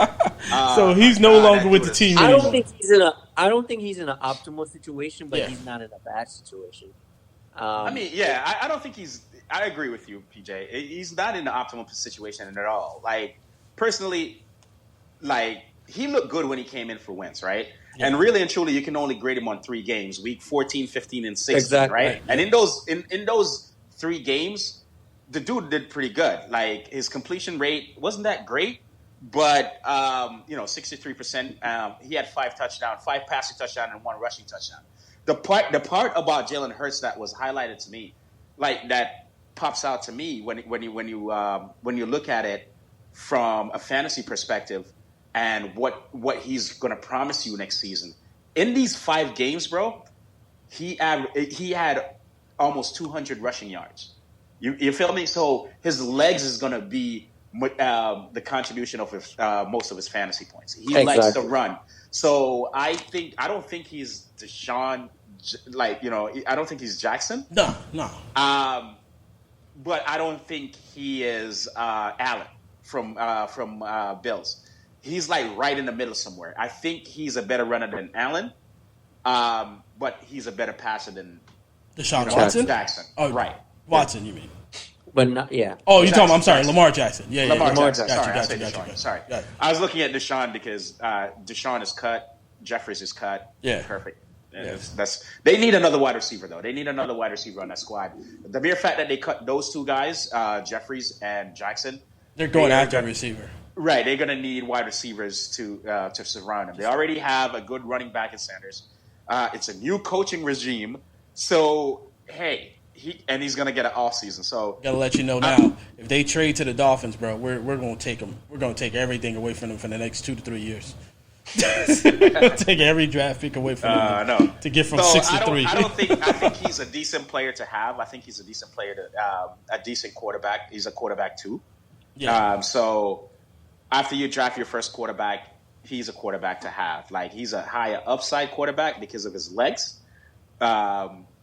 So he's no longer with the team anymore. I don't think he's in an optimal situation, but he's not in a bad situation. I mean, I don't think he's. I agree with you, PJ. He's not in the optimal situation at all. Like, personally, like, he looked good when he came in for Wentz, right? Yeah. And really and truly, you can only grade him on 3 games: week 14, 15, and 16, exactly. Right? Yeah. And in those 3 games, the dude did pretty good. Like, his completion rate wasn't that great, but 63%. He had 5 touchdowns, 5 passing touchdowns, and 1 rushing touchdown. The part about Jalen Hurts that was highlighted to me, like, that pops out to me when you look at it from a fantasy perspective and what he's going to promise you next season. In these 5 games, bro, he had almost 200 rushing yards. You feel me? So his legs is going to be the contribution of most of his fantasy points. He likes to run. So I don't think he's Deshaun, I don't think he's Jackson. No. But I don't think he is Allen from Bills. He's like right in the middle somewhere. I think he's a better runner than Allen, but he's a better passer than Deshaun Watson? Jackson. Oh, right. Watson, you mean? But not, yeah. Oh, you're talking. I'm sorry, Lamar Jackson. Yeah, Lamar Jackson. Gotcha. Sorry. I was looking at Deshaun because Deshaun is cut, Jeffries is cut. Yeah, perfect. Yeah. They need another wide receiver though. They need another wide receiver on that squad. The mere fact that they cut those 2 guys, Jeffries and Jackson, they're going after a receiver. Right, they're going to need wide receivers to surround them. They already have a good running back in Sanders. It's a new coaching regime, so hey. He's gonna get an off season. So gotta let you know now. If they trade to the Dolphins, bro, we're gonna take them. We're gonna take everything away from them for the next 2 to 3 years. Take every draft pick away from them to get from 6 to 3. I think he's a decent player to have. I think he's a decent player to a decent quarterback. He's a quarterback too. Yeah. So after you draft your first quarterback, he's a quarterback to have. Like, he's a higher upside quarterback because of his legs.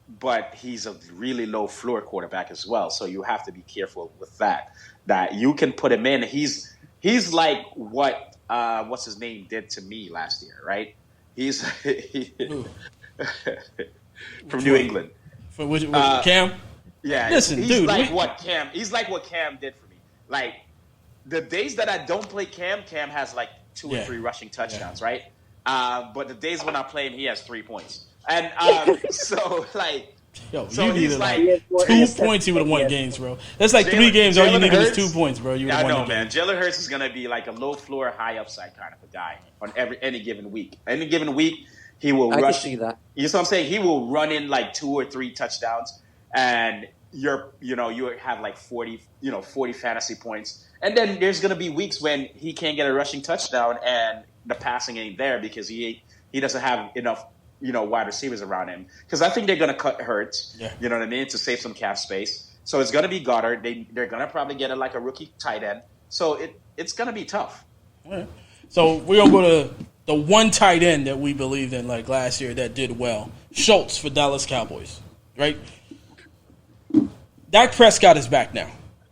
But he's a really low floor quarterback as well. So you have to be careful with that you can put him in. He's like what what's his name did to me last year, right? He's from New England. For Cam? Yeah. Listen, he's dude. Like what Cam did for me. Like, the days that I don't play Cam has like 2 or 3 rushing touchdowns, right? But the days when I play him, he has 3 points. And so, like, you needed like 2 points, he would have won games, bro. That's like 3 games. All you needed was 2 points, bro. You would have won. I know, man. Jalen Hurts is gonna be like a low floor, high upside kind of a guy on any given week. Any given week, he will rush. I can see that. You know what I'm saying? He will run in like 2 or 3 touchdowns, and you have like 40 fantasy points. And then there's gonna be weeks when he can't get a rushing touchdown, and the passing ain't there because he doesn't have enough wide receivers around him. Because I think they're going to cut Hurts, you know what I mean, to save some cap space. So it's going to be Goddard. They're going to probably get a rookie tight end. So it's going to be tough. All right. So we're going to go to the one tight end that we believed in like last year that did well. Schultz for Dallas Cowboys, right? Dak Prescott is back now.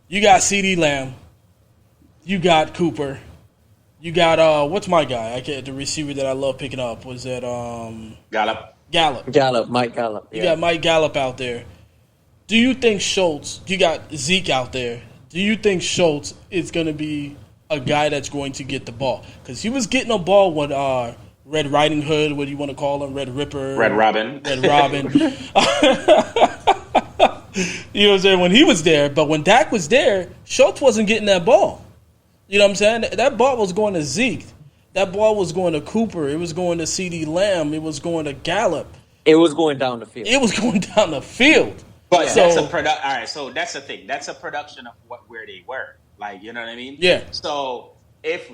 You got CeeDee Lamb. You got Cooper. You got, what's my guy? The receiver that I love picking up. Was it Gallup? Mike Gallup. You got Mike Gallup out there. Do you think Schultz, you got Zeke out there. Do you think Schultz is going to be a guy that's going to get the ball? Because he was getting a ball with Red Riding Hood, what do you want to call him? Red Ripper. Red Robin. You know what I'm saying? When he was there. But when Dak was there, Schultz wasn't getting that ball. You know what I'm saying? That ball was going to Zeke. That ball was going to Cooper. It was going to CeeDee Lamb. It was going to Gallup. It was going down the field. But that's all right, so that's the thing. That's a production of where they were. Like, you know what I mean? Yeah. So if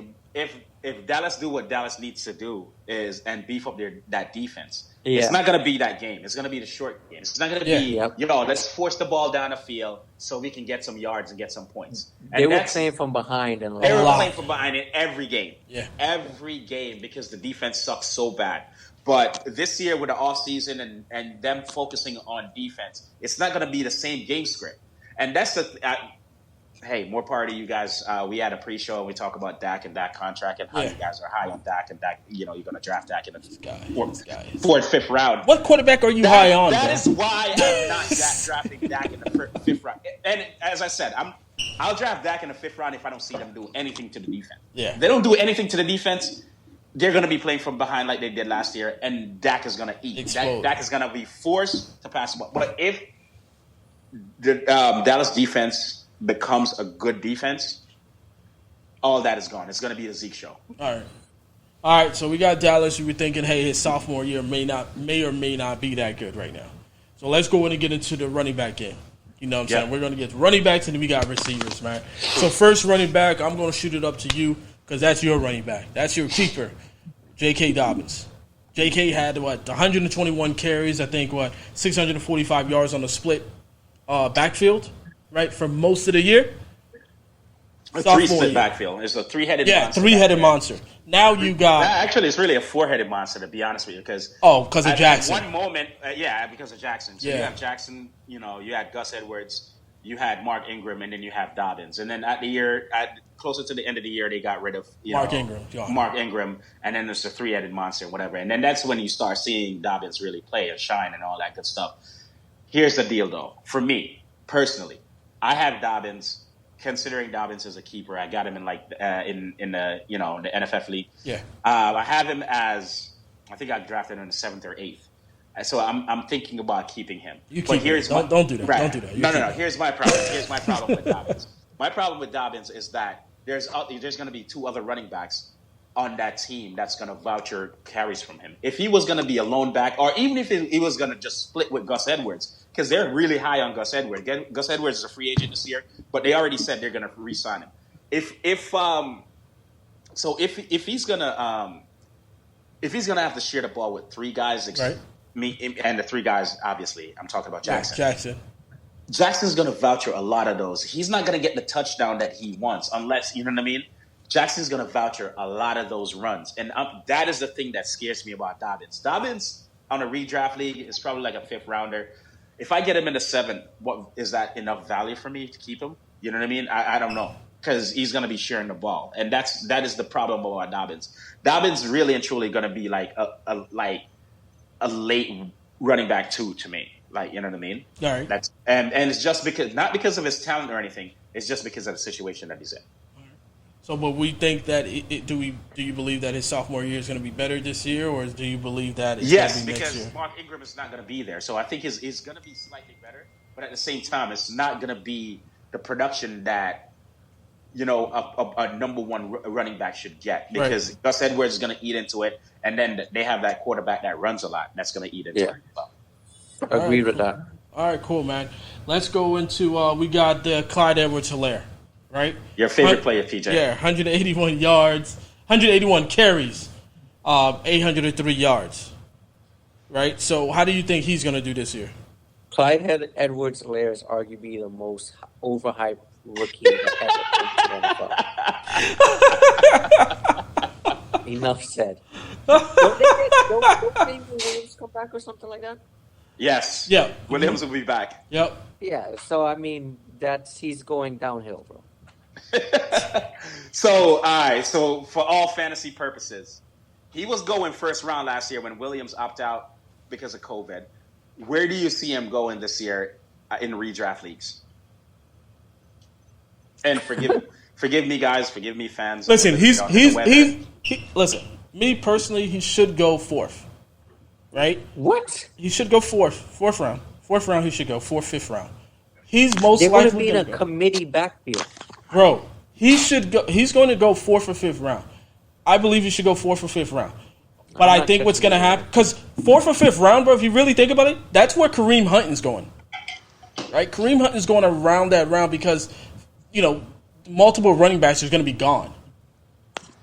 Dallas do what Dallas needs to do and beef up that defense, it's not going to be that game. It's going to be the short game. It's not going to be, let's force the ball down the field so we can get some yards and get some points. And they were playing from behind. They were playing from behind in every game. Yeah. Every game because the defense sucks so bad. But this year with the offseason and them focusing on defense, it's not going to be the same game script. And that's hey, more power to you guys. We had a pre-show and we talk about Dak and Dak contract and how you guys are high on Dak and Dak, you're going to draft Dak in the fourth, fifth round. What quarterback are you high on? That is why I'm not drafting Dak in the fifth round. And as I said, I'll draft Dak in the fifth round if I don't see them do anything to the defense. Yeah. If they don't do anything to the defense, they're going to be playing from behind like they did last year, and Dak is going to eat. Dak is going to be forced to pass the ball. But if the Dallas defense becomes a good defense, all that is gone. It's going to be the Zeke show. All right. So we got Dallas. We were thinking, hey, his sophomore year may or may not be that good right now. So let's go in and get into the running back game. You know what I'm saying? We're going to get the running backs, and then we got receivers, man. So first running back, I'm going to shoot it up to you because that's your running back. That's your keeper, J.K. Dobbins. J.K. had, 121 carries, I think, 645 yards on the split backfield, right, for most of the year? A three-split backfield. It's a three-headed monster. Yeah, three-headed monster. Now you got... Actually, it's really a four-headed monster, to be honest with you, because... Oh, because of Jackson. At one moment, because of Jackson. So you have Jackson, you had Gus Edwards, you had Mark Ingram, and then you have Dobbins. And then closer to the end of the year, they got rid of Mark Ingram, and then there's the three-headed monster and whatever. And then that's when you start seeing Dobbins really play and shine and all that good stuff. Here's the deal, though. For me, personally, I have Dobbins... Considering Dobbins as a keeper, I got him in in the the NFF league. Yeah, I have him as I think I drafted him in the 7th or 8th. So I'm thinking about keeping him. Don't do that. Don't do that. No. Here's my problem. Here's my problem with Dobbins. My problem with Dobbins is that there's going to be 2 other running backs on that team that's going to voucher carries from him. If he was going to be a lone back, or even if he was going to just split with Gus Edwards. Because they're really high on Gus Edwards. Gus Edwards is a free agent this year, but they already said they're going to re-sign him. If he's gonna have to share the ball with 3 guys, right. Me and the 3 guys, obviously, I'm talking about Jackson. Jackson's going to voucher a lot of those. He's not going to get the touchdown that he wants unless, you know what I mean? Jackson's going to voucher a lot of those runs, and that is the thing that scares me about Dobbins. Dobbins on a redraft league is probably like a 5th rounder. If I get him in the 7th, what is that enough value for me to keep him? You know what I mean? I don't know, because he's going to be sharing the ball, and that is the problem about Dobbins. Dobbins really and truly going to be like a late running back 2 to me. Like, you know what I mean? All right. And it's just not because of his talent or anything. It's just because of the situation that he's in. So, but we think that do you believe that his sophomore year is going to be better this year, or do you believe that it's going to be next year? Yes, because Mark Ingram is not going to be there. So I think he's going to be slightly better, but at the same time, it's not going to be the production that a number 1 running back should get, because Gus Edwards is going to eat into it, and then they have that quarterback that runs a lot that's going to eat into it. Agreed with that. All right, cool, man. Let's go into we got Clyde Edwards-Helaire. Right? Your favorite player, PJ. Yeah, 181 yards, 181 carries, 803 yards. Right? So how do you think he's going to do this year? Clyde Edwards-Helaire is arguably the most overhyped rookie that ever played in the NFL. Enough said. Don't Williams come back or something like that? Yes. Yeah. Williams will be back. Yep. Yeah. So I mean, he's going downhill, bro. So, all right. So, for all fantasy purposes, he was going first round last year when Williams opted out because of COVID. Where do you see him going this year in redraft leagues? And forgive me, guys. Forgive me, fans. Listen, listen. Me personally, he should go fourth. Right? What? He should go fourth round. Fourth round, he should go. Fifth round. He's most likely going to be in a committee backfield. Bro, he should go. He's going to go fourth or fifth round. I believe he should go fourth or fifth round. But I think what's going to happen, because fourth or fifth round, bro, if you really think about it, that's where Kareem Hunt's going. Right? Kareem Hunt is going around that round because, multiple running backs are going to be gone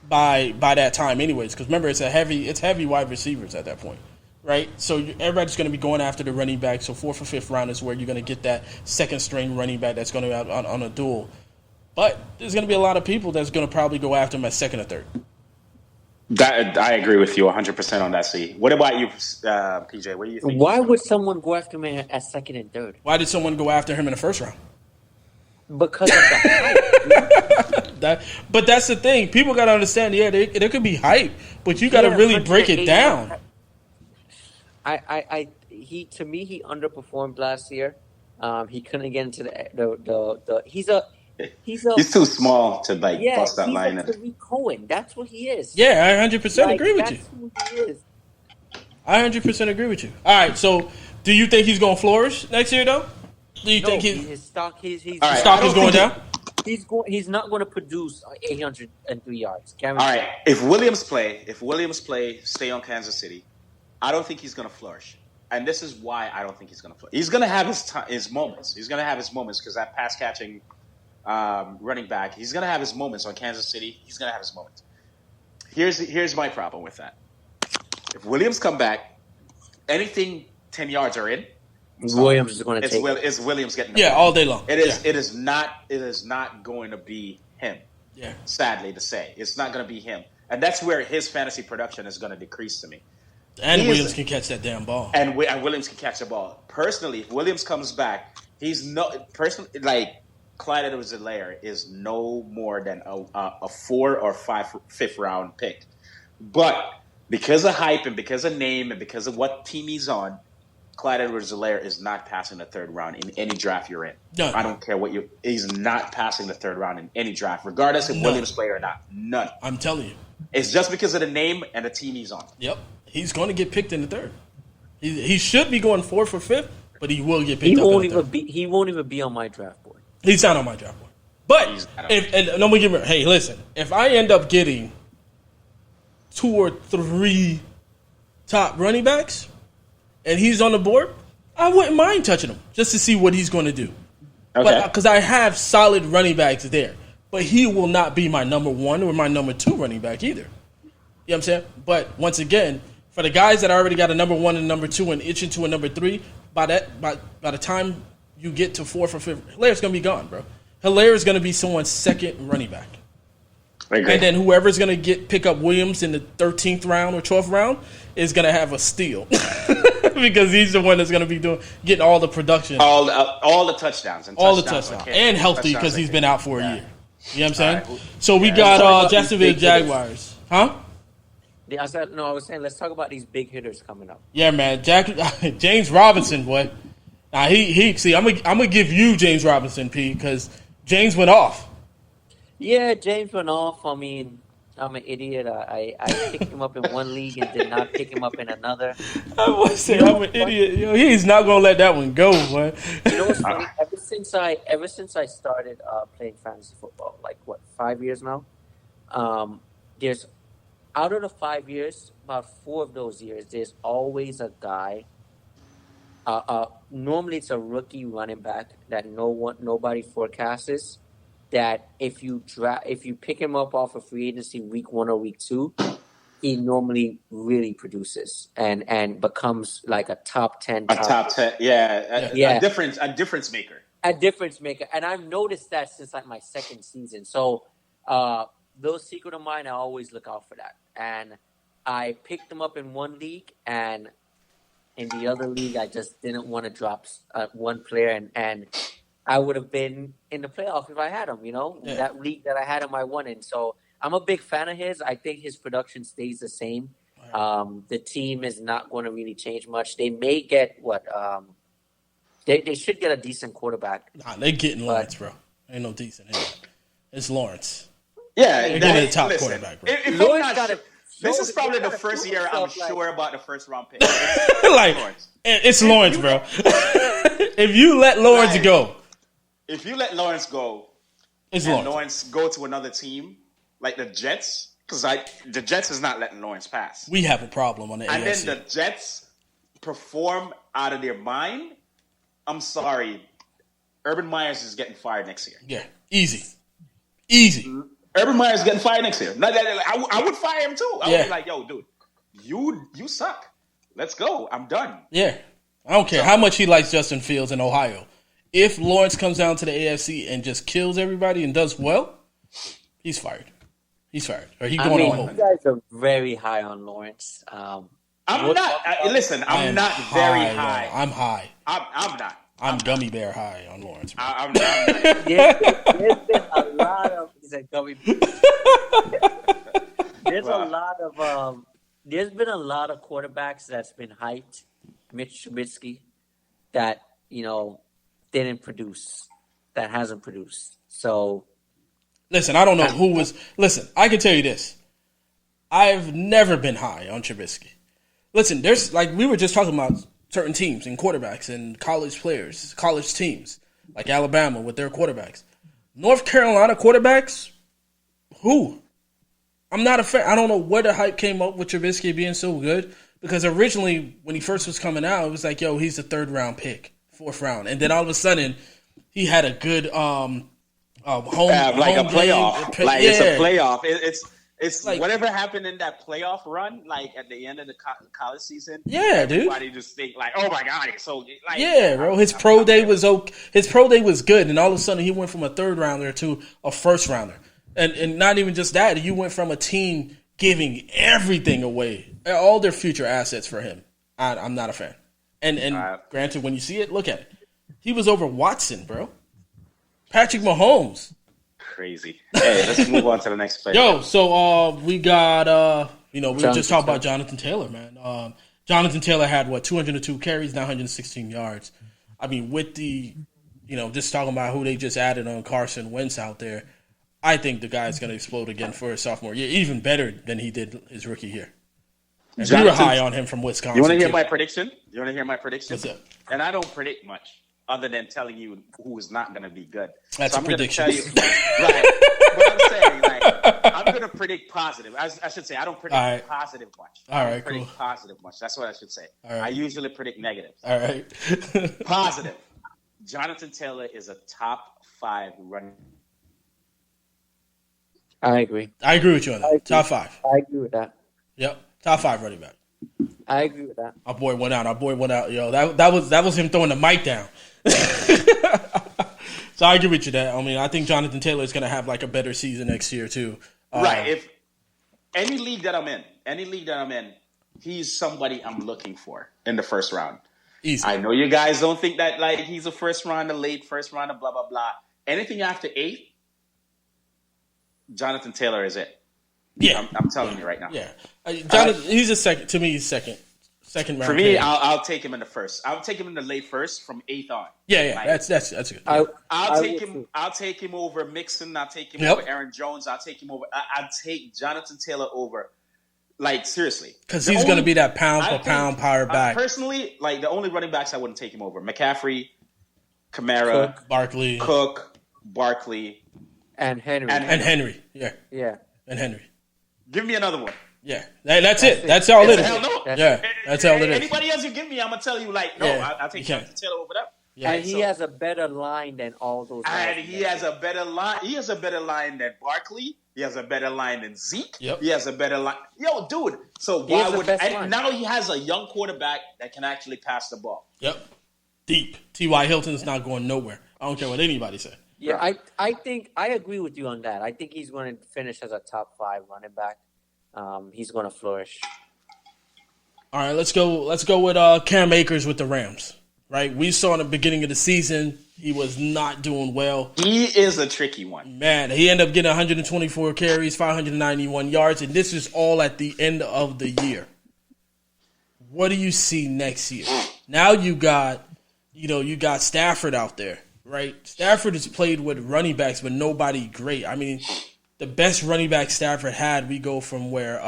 by that time anyways. Because remember, it's heavy wide receivers at that point. Right? So everybody's going to be going after the running back. So fourth or fifth round is where you're going to get that second string running back that's going to be out on a duel. But there's going to be a lot of people that's going to probably go after him at second or third. I agree with you 100% on that, C. What about you, PJ? What do you think? Why would someone go after him at second and third? Why did someone go after him in the first round? Because of the hype. But that's the thing. People got to understand, there could be hype, but you got to really break it down. To me, he underperformed last year. He couldn't get into the he's too small to bust that line. He's a Tariq Cohen. That's what he is. Yeah, I 100% agree with you. That's who he is. I 100% agree with you. All right, so do you think he's going to flourish next year, though? Do you think his stock is going down? He's not going to produce 803 yards. All right, if Williams play, stay on Kansas City, I don't think he's going to flourish. And this is why I don't think he's going to flourish. He's going to have his moments. He's going to have his moments because that pass catching running back, he's going to have his moments on Kansas City. He's going to have his moments. Here's my problem with that. If Williams come back, anything 10 yards are in. Williams is going to take. It's Williams getting the ball all day long. It is not going to be him. Yeah. Sadly to say, it's not going to be him, and that's where his fantasy production is going to decrease to me. And Williams can catch that damn ball. And Williams can catch the ball. Personally, if Williams comes back, he's like Clyde Edwards-Helaire is no more than a 4 or 5th round pick. But because of hype and because of name and because of what team he's on, Clyde Edwards-Helaire is not passing the 3rd round in any draft you're in. None. I don't care he's not passing the 3rd round in any draft, regardless if Williams play or not. None. I'm telling you. It's just because of the name and the team he's on. Yep. He's going to get picked in the 3rd. He should be going 4th or 5th, but he will get picked up in the 3rd. He won't even be on my draft board. He's not on my draft board. But hey, listen, if I end up getting 2 or 3 top running backs and he's on the board, I wouldn't mind touching him just to see what he's going to do. Okay. Because I have solid running backs there. But he will not be my number 1 or my number 2 running back either. You know what I'm saying? But once again, for the guys that already got a number 1 and number 2 and itching to a number 3, by the time you get to 4th or 5th, Hilaire's going to be gone, bro. Hilaire is going to be someone's 2nd running back. And then whoever's going to pick up Williams in the 13th round or 12th round is going to have a steal. Because he's the one that's going to be getting all the production. All the touchdowns. And healthy because he's been out for a year. You know what I'm saying? Right. So we got Jacksonville Jaguars. Huh? I was saying let's talk about these big hitters coming up. Yeah, man. James Robinson, boy. Now, I'm gonna give you James Robinson, P, because James went off. Yeah, James went off. I mean, I'm an idiot. I picked him up in one league and did not pick him up in another. I was saying I'm an idiot. Yo, he's not gonna let that one go, boy. You know what's funny? Ever since I started playing fantasy football, 5 years now. There's out of the 5 years, about 4 of those years, there's always a guy. Normally, it's a rookie running back that nobody forecasts. That if you pick him up off of free agency week 1 or week 2, he normally really produces and becomes like a top 10. Top 10, a difference maker. A difference maker, and I've noticed that since my 2nd season. So little secret of mine, I always look out for that. And I picked him up in one league, and in the other league, I just didn't want to drop one player, and I would have been in the playoff if I had him, that league that I had him, I won in. So I'm a big fan of his. I think his production stays the same. The team is not going to really change much. They may get they should get a decent quarterback. Nah, they're getting Lawrence, bro. Ain't no decent. It's Lawrence. Yeah, they're getting a top quarterback, bro. This is probably the first year I'm sure about the first round pick. It's Lawrence, bro. If you let Lawrence go, it's Lawrence go to another team like the Jets, because the Jets is not letting Lawrence pass. We have a problem on the AFC. And then the Jets perform out of their mind. I'm sorry, Urban Meyer's is getting fired next year. Yeah, easy. Urban Meyer's getting fired next year. I would fire him too. I would be like, yo, dude, you suck. Let's go. I'm done. Yeah. I don't care how much he likes Justin Fields in Ohio. If Lawrence comes down to the AFC and just kills everybody and does well, he's fired. Or he's going on home. You guys are very high on Lawrence. I'm not. Listen, I'm not very high. I'm high. I'm not. I'm gummy bear high on Lawrence. I'm not. There's been a lot of. He said gummy bear. There's been a lot of quarterbacks that's been hyped. Mitch Trubisky, that didn't produce. That hasn't produced. So. Listen, I don't know who was. Listen, I can tell you this. I've never been high on Trubisky. Listen, there's we were just talking about certain teams and quarterbacks and college players, college teams, like Alabama with their quarterbacks. North Carolina quarterbacks, who? I'm not a fan. I don't know where the hype came up with Trubisky being so good, because originally when he first was coming out, it was like, yo, he's a 3rd round pick, 4th round. And then all of a sudden, he had a good home a playoff. Game. It's a playoff. It's whatever happened in that playoff run, at the end of the college season. Yeah, dude. Everybody just think oh my god, it's so bro. His pro day was okay. His pro day was good, and all of a sudden he went from a 3rd rounder to a 1st rounder, and not even just that. You went from a team giving everything away, all their future assets for him. I'm not a fan. And granted, when you see it, look at it. He was over Watson, bro. Patrick Mahomes. Crazy. Hey, let's move on to the next player. Yo, so we got we were just talking about Jonathan Taylor, man. Jonathan Taylor had 202 carries, 916 yards. I mean, with the just talking about who they just added on Carson Wentz out there, I think the guy's going to explode again for his sophomore year, even better than he did his rookie year. And we were high on him from Wisconsin. You want to hear my prediction? What's up? And I don't predict much, other than telling you who is not going to be good. That's a prediction. Tell you, right. But I'm saying, I'm going to predict positive. I should say I don't predict positive much. All right, predict positive much. That's what I should say. All right. I usually predict negatives. All right. Positive. Jonathan Taylor is a top 5 running. I agree. I agree with you on that. Top 5. I agree with that. Yep. Top 5 running back. I agree with that. Our boy went out. Yo, that was him throwing the mic down. So I agree with you that. I mean, I think Jonathan Taylor is going to have a better season next year too. Right. If any league that I'm in, he's somebody I'm looking for in the 1st round. Easy. I know you guys don't think that he's a 1st rounder, late 1st rounder, blah blah blah. Anything after 8, Jonathan Taylor is it. Yeah, I'm telling you right now. Yeah, Jonathan, he's a second. To me, he's second round. For me, I'll take him in the 1st. I'll take him in the late 1st from 8th on. Yeah, that's good. I'll take him over Mixon. I'll take him over Aaron Jones. I'll take him over. I'll take Jonathan Taylor over. Seriously, because he's going to be that pound for pound power back. Personally, the only running backs I wouldn't take him over: McCaffrey, Kamara, Cook, Barkley, and Henry. And Henry. Yeah. And Henry. Give me another one. Yeah, that's it. That's all it is. Hell no. That's all it is. Anybody else you give me, I'm gonna tell you no. I'll take Jonathan Taylor over that. Yeah, and he has a better line than all those guys. And he has a better line. He has a better line than Barkley. He has a better line than Zeke. Yep. He has a better line. Yo, dude. So why would now he has a young quarterback that can actually pass the ball. Yep. Deep. T.Y. Hilton's not going nowhere. I don't care what anybody says. Yeah, I think I agree with you on that. I think he's going to finish as a top 5 running back. He's going to flourish. All right, let's go with Cam Akers with the Rams. Right, we saw in the beginning of the season he was not doing well. He is a tricky one. Man, he ended up getting 124 carries, 591 yards, and this is all at the end of the year. What do you see next year? Now you got Stafford out there, right? Stafford has played with running backs, but nobody great. I mean, the best running back Stafford had, we go from where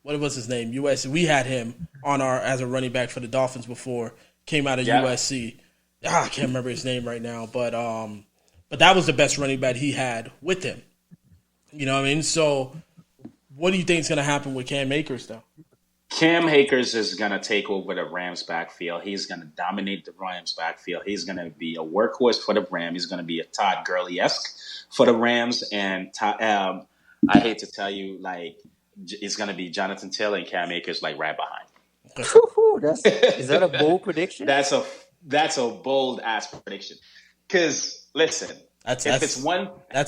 what was his name? USC. We had him on as a running back for the Dolphins before. Came out of USC. I can't remember his name right now, but that was the best running back he had with him. You know what I mean? So, what do you think is going to happen with Cam Akers, though? Cam Akers is going to take over the Rams backfield. He's going to dominate the Rams backfield. He's going to be a workhorse for the Rams. He's going to be a Todd Gurley-esque for the Rams. And I hate to tell you, like, it's going to be Jonathan Taylor and Cam Akers, like, right behind. Is that a bold prediction? That's a bold ass prediction. Because listen, that's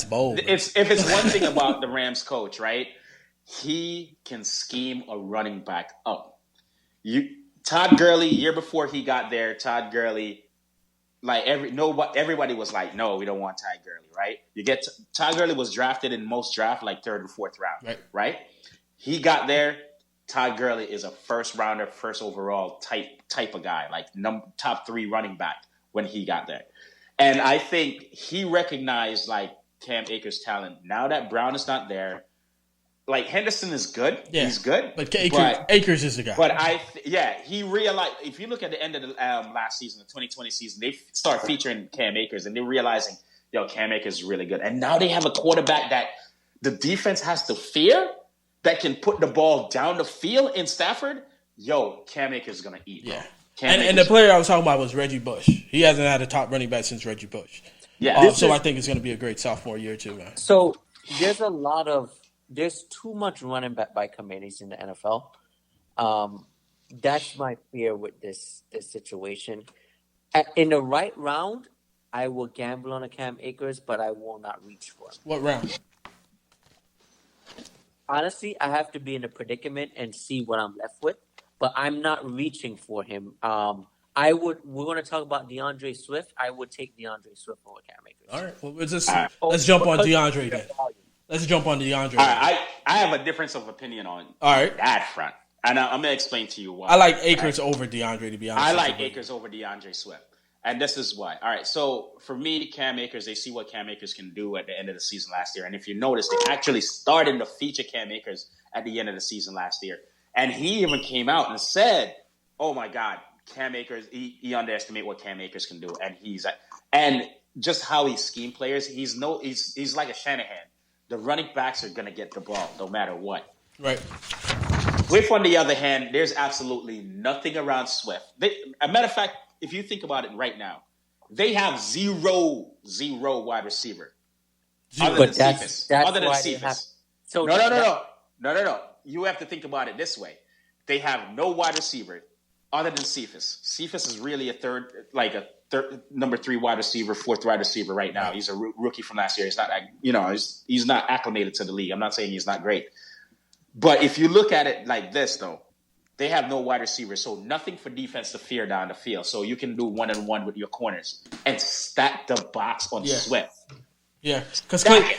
bold. If it's one thing about the Rams coach, right? He can scheme a running back up. Todd Gurley, year before he got there, Todd Gurley, like everybody was like, no, we don't want Todd Gurley, right? Todd Gurley was drafted in most draft like 3rd and 4th round, right? He got there. Todd Gurley is a first rounder, first overall type of guy, like top 3 running back when he got there. And I think he recognized like Cam Akers' talent. Now that Brown is not there, like Henderson is good. Yeah. He's good. But Akers is the guy. But he realized, if you look at the end of the last season, the 2020 season, they start featuring Cam Akers and they're realizing, Cam Akers is really good. And now they have a quarterback that the defense has to fear, that can put the ball down the field in Stafford. Cam Akers is going to eat. Yeah. And the player I was talking about was Reggie Bush. He hasn't had a top running back since Reggie Bush. Yeah. I think it's going to be a great sophomore year too, man. So there's too much running back by committees in the NFL. That's my fear with this situation. In the right round, I will gamble on a Cam Akers, but I will not reach for him. What round? Honestly, I have to be in a predicament and see what I'm left with, but I'm not reaching for him. We're going to talk about DeAndre Swift. I would take DeAndre Swift over Cam Akers. All right. Well, let's jump on DeAndre then. Let's jump on DeAndre. All right. I have a difference of opinion on that front. And I'm going to explain to you why. I like Akers over DeAndre, to be honest. I like Akers over DeAndre Swift. And this is why. All right, so for me, Cam Akers, they see what Cam Akers can do at the end of the season last year. And if you notice, they actually started to feature Cam Akers at the end of the season last year. And he even came out and said, oh, my God, Cam Akers, he underestimated what Cam Akers can do. And just how he scheme players, he's like a Shanahan. The running backs are going to get the ball no matter what. Right. Swift, on the other hand, there's absolutely nothing around Swift. A matter of fact, if you think about it right now, they have zero wide receiver. Other than Cephas. No. You have to think about it this way. They have no wide receiver other than Cephas. Cephas is really a number 3 wide receiver, 4th wide receiver right now. He's a rookie from last year. He's not, he's not acclimated to the league. I'm not saying he's not great. But if you look at it like this, though, they have no wide receivers, so nothing for defense to fear down the field. So you can do 1-on-1 with your corners and stack the box on Swift. Yeah, because Galladay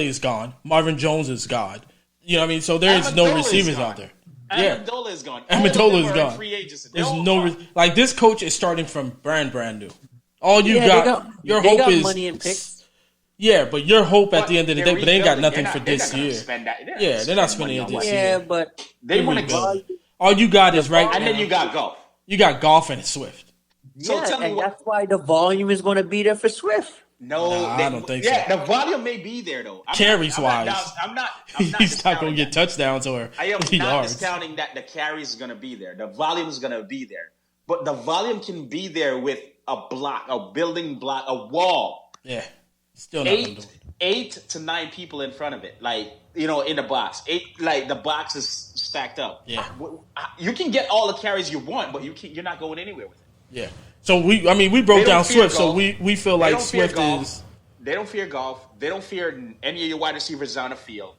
is gone. Marvin Jones is gone. You know what I mean? So there's no receivers out there. Amendola is gone. Amendola is gone. Free agents. There's no like this coach is starting from brand new. All you got your hope is money and picks. Yeah, but your hope at the end of the day, but they ain't got nothing for this year. They're not spending it this year. Yeah, but they want to go. All you got is right. And then you got golf. You got golf and Swift. So that's why the volume is going to be there for Swift. No, I don't think so. Yeah, the volume may be there though. Carries wise, he's not going to get touchdowns or I am not discounting that the carries is going to be there. The volume is going to be there, but the volume can be there with a block, a building block, a wall. Yeah. Still not 8 to 9 people in front of it, in the box. The box is stacked up. Yeah, you can get all the carries you want, but you're not going anywhere with it. Yeah. So we broke down Swift, so we feel like Swift is. They don't fear golf. They don't fear any of your wide receivers on the field.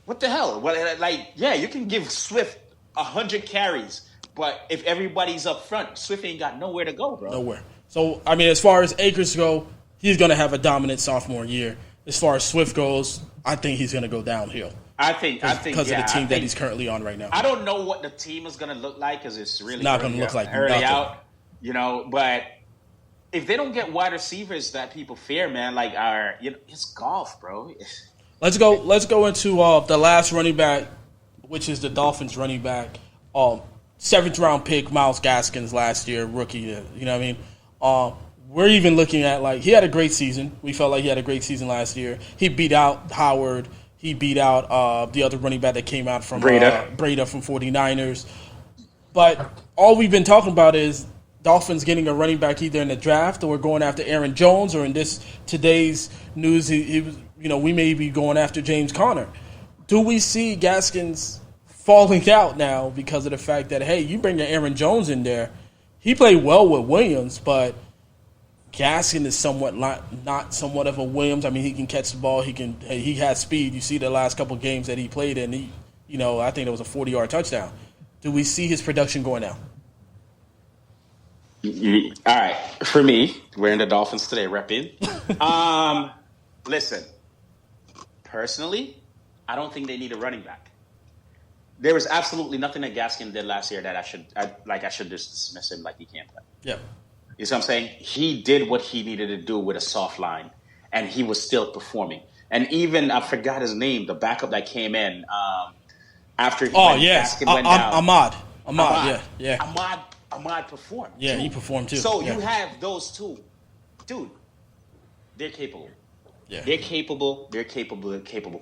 What the hell? Well, like, yeah, you can give Swift 100 carries, but if everybody's up front, Swift ain't got nowhere to go, bro. Nowhere. So, I mean, as far as Akers go, he's going to have a dominant sophomore year. As far as Swift goes, I think he's going to go downhill. I think because of the team that he's currently on right now. I don't know what the team is going to look like because it's really not going to look like early nothing. Out, but if they don't get wide receivers that people fear, man, like it's golf, bro. Let's go into the last running back, which is the Dolphins running back. 7th round pick, Myles Gaskins last year, rookie. You know what I mean? We're even looking at he had a great season. We felt like he had a great season last year. He beat out Howard. He beat out the other running back that came out from Breda from 49ers. But all we've been talking about is Dolphins getting a running back either in the draft or going after Aaron Jones, or in today's news, he was, we may be going after James Conner. Do we see Gaskins falling out now because of the fact that, hey, you bring Aaron Jones in there? He played well with Williams, but Gaskin is not somewhat of a Williams. I mean, he can catch the ball. He has speed. You see the last couple games that he played in. I think it was a 40-yard touchdown. Do we see his production going down? All right. For me, we're in the Dolphins today, repping. Listen, personally, I don't think they need a running back. There was absolutely nothing that Gaskin did last year that I should just dismiss him like he can't play. Yeah. You see what I'm saying? He did what he needed to do with a soft line, and he was still performing. And even, I forgot his name, the backup that came in after Gaskin went down. Ahmad, yeah. Ahmad performed. Yeah, too. He performed too. So you have those two. Dude, they're capable. Yeah. They're capable.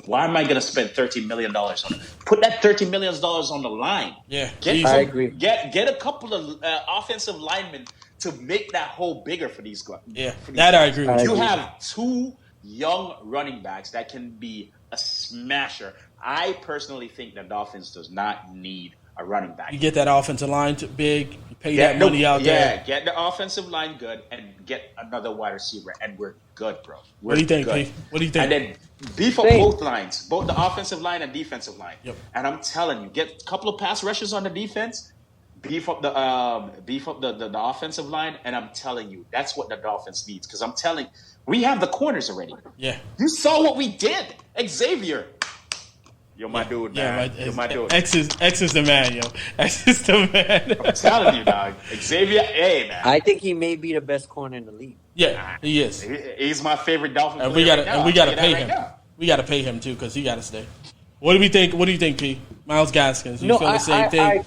Why am I going to spend $30 million on it? Put that $30 million on the line. Yeah, I agree. Get a couple of offensive linemen to make that hole bigger for these guys. Yeah, I agree with you. You have 2 young running backs that can be a smasher. I personally think the Dolphins does not need a running back. You get that offensive line big, you pay that money out there. Yeah, get the offensive line good and get another wide receiver, and we're good, bro. What do you think, Pete? What do you think? And then beef up both lines, both the offensive line and defensive line. Yep. And I'm telling you, get a couple of pass rushes on the defense, beef up the offensive line, and I'm telling you, that's what the Dolphins needs. Because I'm telling, we have the corners already. Yeah. You saw what we did, Xavier. You're my dude, man. You're my dude. X is the man, yo. X is the man. I'm telling you, dog. Xavier, hey, man. I think he may be the best corner in the league. Yeah, he is. He's my favorite Dolphin player. And we gotta pay him. We gotta pay him too because he gotta stay. What do we think? What do you think, P? Myles Gaskins? You feel the same thing?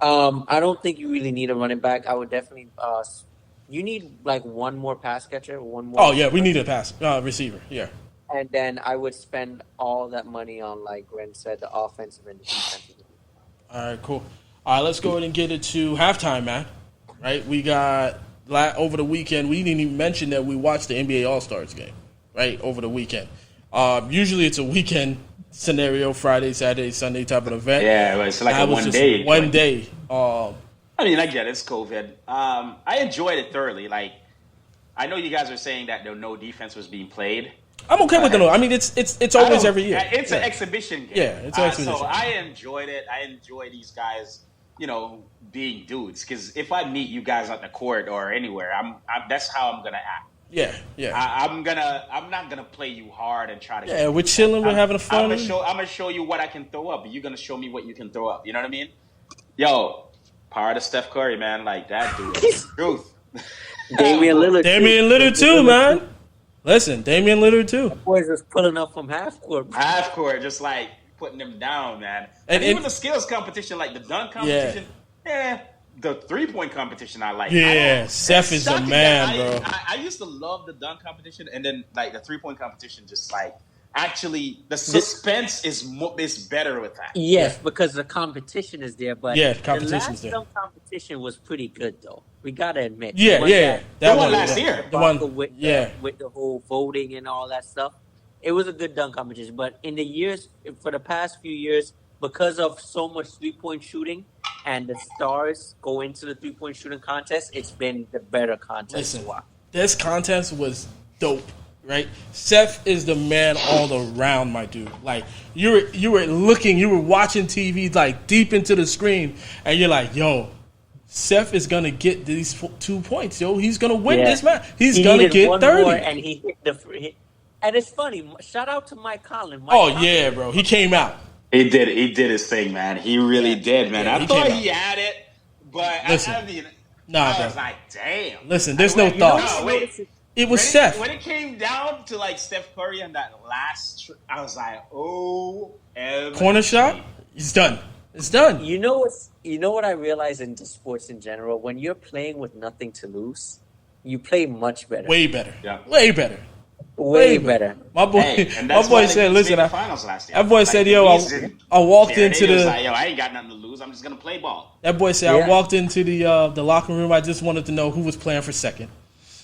I don't think you really need a running back. I would definitely. You need one more pass catcher, one more. Oh yeah, we need a receiver. Yeah. And then I would spend all that money on, like Ren said, the offensive and the defensive. All right, cool. All right, let's go ahead and get it to halftime, man. Right, we got over the weekend. We didn't even mention that we watched the NBA All-Stars game. Right, over the weekend. Usually it's a weekend scenario, Friday, Saturday, Sunday type of event. Yeah, it's like a one day. One day. I mean, I get it. It's COVID. I enjoyed it thoroughly. Like, I know you guys are saying that no defense was being played. I'm okay with the no. I mean, it's always every year. It's an exhibition game. Yeah, it's an exhibition. So I enjoyed it. I enjoy these guys, being dudes. Because if I meet you guys on the court or anywhere, that's how I'm gonna act. Yeah. I'm not gonna play you hard and try to. Yeah, we're chilling. We're having fun. I'm gonna show you what I can throw up. You're gonna show me what you can throw up. You know what I mean? Yo, power to Steph Curry, man. Like that dude. Truth. Damian Lillard too, man. Listen, Damian Lillard too. Boys just pulling up from half court. Half court, just like putting them down, man. And even the skills competition, like the dunk competition, the 3-point competition, I like. Yeah, Steph is the man, bro. I used to love the dunk competition, and then like the 3-point competition, just like actually the suspense is better with that. Yes, because the competition is there, but the competition's there. The last dunk competition was pretty good, though. We gotta admit. Yeah. That one last year. The one with the whole voting and all that stuff. It was a good dunk competition, but for the past few years, because of so much 3-point shooting and the stars go into the 3-point shooting contest, it's been the better contest to watch. This contest was dope, right? Seth is the man all around, my dude. Like you were watching TV like deep into the screen, and you're like, yo, Seth is gonna get these 2 points, yo. He's gonna win this match. He's gonna get 30. And he hit the. And it's funny. Shout out to Mike Conlin. Yeah, bro. He came out. He did his thing, man. He really did, man. I thought he had it, but listen, I was like, damn. Listen, there's no thoughts. It was Seth. When it came down to like Steph Curry and that last, I was like, oh, corner shot. It's done. It's done. You know what I realize in sports in general? When you're playing with nothing to lose, you play much better. Way better. Yeah. Way better. Way better. My boy said, listen, that boy said, yo, I walked into the... Like, yo, I ain't got nothing to lose. I'm just going to play ball. That boy said, I walked into the locker room. I just wanted to know who was playing for second.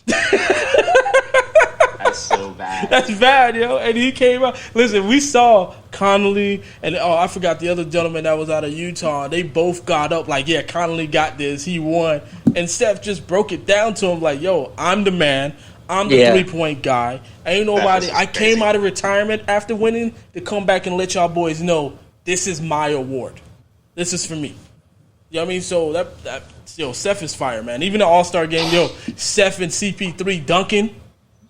That's so bad. That's bad, yo. And he came out. Listen, we saw Connolly and, I forgot the other gentleman that was out of Utah. They both got up like, yeah, Connolly got this. He won. And Steph just broke it down to him like, yo, I'm the man. I'm the 3-point guy. Ain't nobody. I came out of retirement after winning to come back and let y'all boys know this is my award. This is for me. You know what I mean? So Steph is fire, man. Even the All-Star game, Steph and CP3 dunking.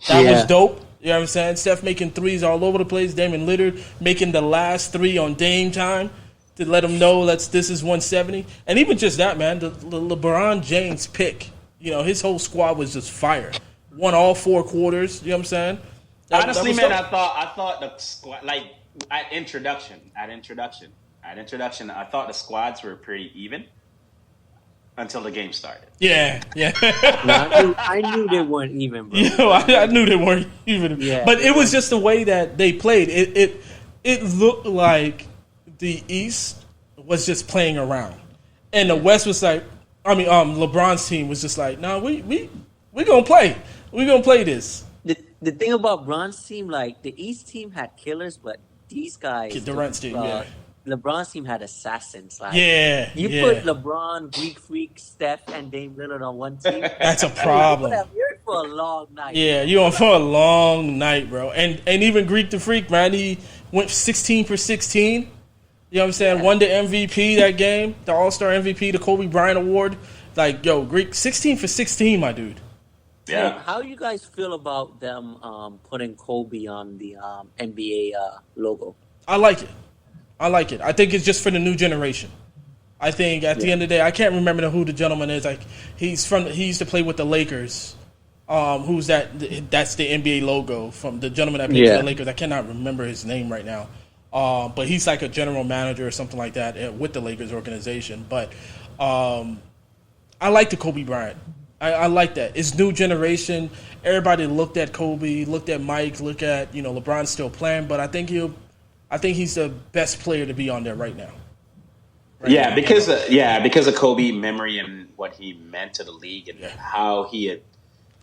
That was dope. You know what I'm saying? Steph making threes all over the place. Damian Lillard making the last 3 on Dame time to let him know this is 170. And even just that, man, the LeBron James pick. You know, his whole squad was just fire. Won all 4 quarters. You know what I'm saying? Honestly, man, I thought the squad, like at introduction, I thought the squads were pretty even until the game started. Yeah. I knew they weren't even, bro. I knew they weren't even. Yeah, but it was just the way that they played. It looked like the East was just playing around, and the West was like, LeBron's team was just like, no, we gonna play. We're going to play this. The thing about Bron's team, like, the East team had killers, but these guys... Durant's team, LeBron's team had assassins. Like, you put LeBron, Greek Freak, Steph, and Dame Lillard on one team. That's a problem. You're in for a long night. Yeah, you're on for a long night, bro. And even Greek the Freak, man, he went 16 for 16. You know what I'm saying? Won the MVP that game, the All-Star MVP, the Kobe Bryant Award. Like, yo, Greek, 16 for 16, my dude. Yeah. How do you guys feel about them putting Kobe on the NBA logo? I like it. I think it's just for the new generation. I think at the end of the day, I can't remember who the gentleman is. Like he used to play with the Lakers. Who's that? That's the NBA logo from the gentleman that plays for the Lakers. I cannot remember his name right now. But he's like a general manager or something like that with the Lakers organization. But I like the Kobe Bryant. I like that. It's new generation. Everybody looked at Kobe, looked at Mike, look at LeBron's still playing, but I think he's the best player to be on there right now. Because of Kobe memory and what he meant to the league and how he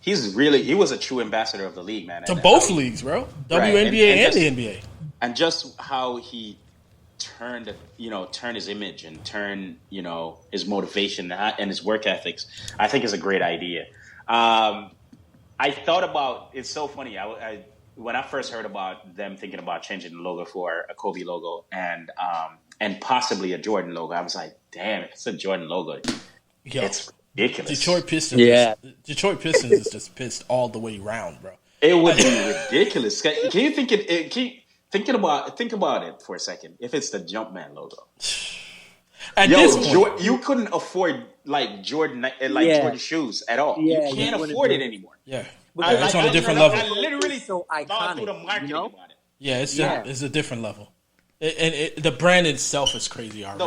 was a true ambassador of the league, man. To both leagues, bro. WNBA and the NBA. And just how he turned his image and turn his motivation and his work ethics, I think is a great idea. I thought about, it's so funny. I when I first heard about them thinking about changing the logo for a Kobe logo and possibly a Jordan logo, I was like, damn, if it's a Jordan logo, it's ridiculous. Detroit Pistons is just pissed all the way around, bro. It would be ridiculous. Can you think think about it for a second. If it's the Jumpman logo, this point, you couldn't afford Jordan shoes at all. Yeah, you can't afford it anymore. Yeah, it's on a different level. I literally so thought through the marketing about it. Yeah, it's a different level. And the brand itself is crazy already.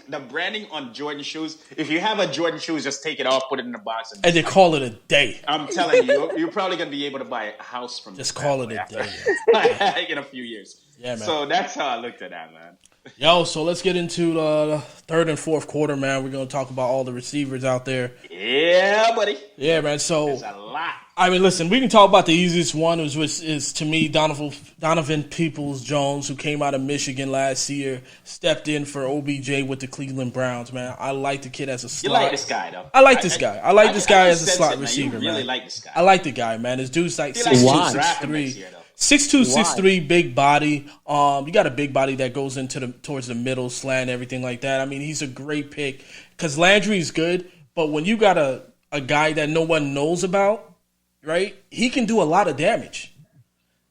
The branding on Jordan shoes. If you have a Jordan shoes, just take it off, put it in the box, and they call it a day. I'm telling you, you're probably gonna be able to buy a house from. Just call it a day in a few years. Yeah, man. So that's how I looked at that, man. Yo, so let's get into the third and fourth quarter, man. We're going to talk about all the receivers out there. Yeah, buddy. Yeah, man. So there's a lot. I mean, listen, we can talk about the easiest one, which is to me Donovan Peoples-Jones, who came out of Michigan last year, stepped in for OBJ with the Cleveland Browns, man. I like the kid as a slot. You like this guy, though. I like this guy. I like this guy as a slot receiver, man. You really like this guy. I like the guy, man. This dude's like 6'2", 6'3". 6'2", 6'3", big body. You got a big body that goes towards the middle, slant, everything like that. I mean, he's a great pick because Landry's good, but when you got a guy that no one knows about, right? He can do a lot of damage.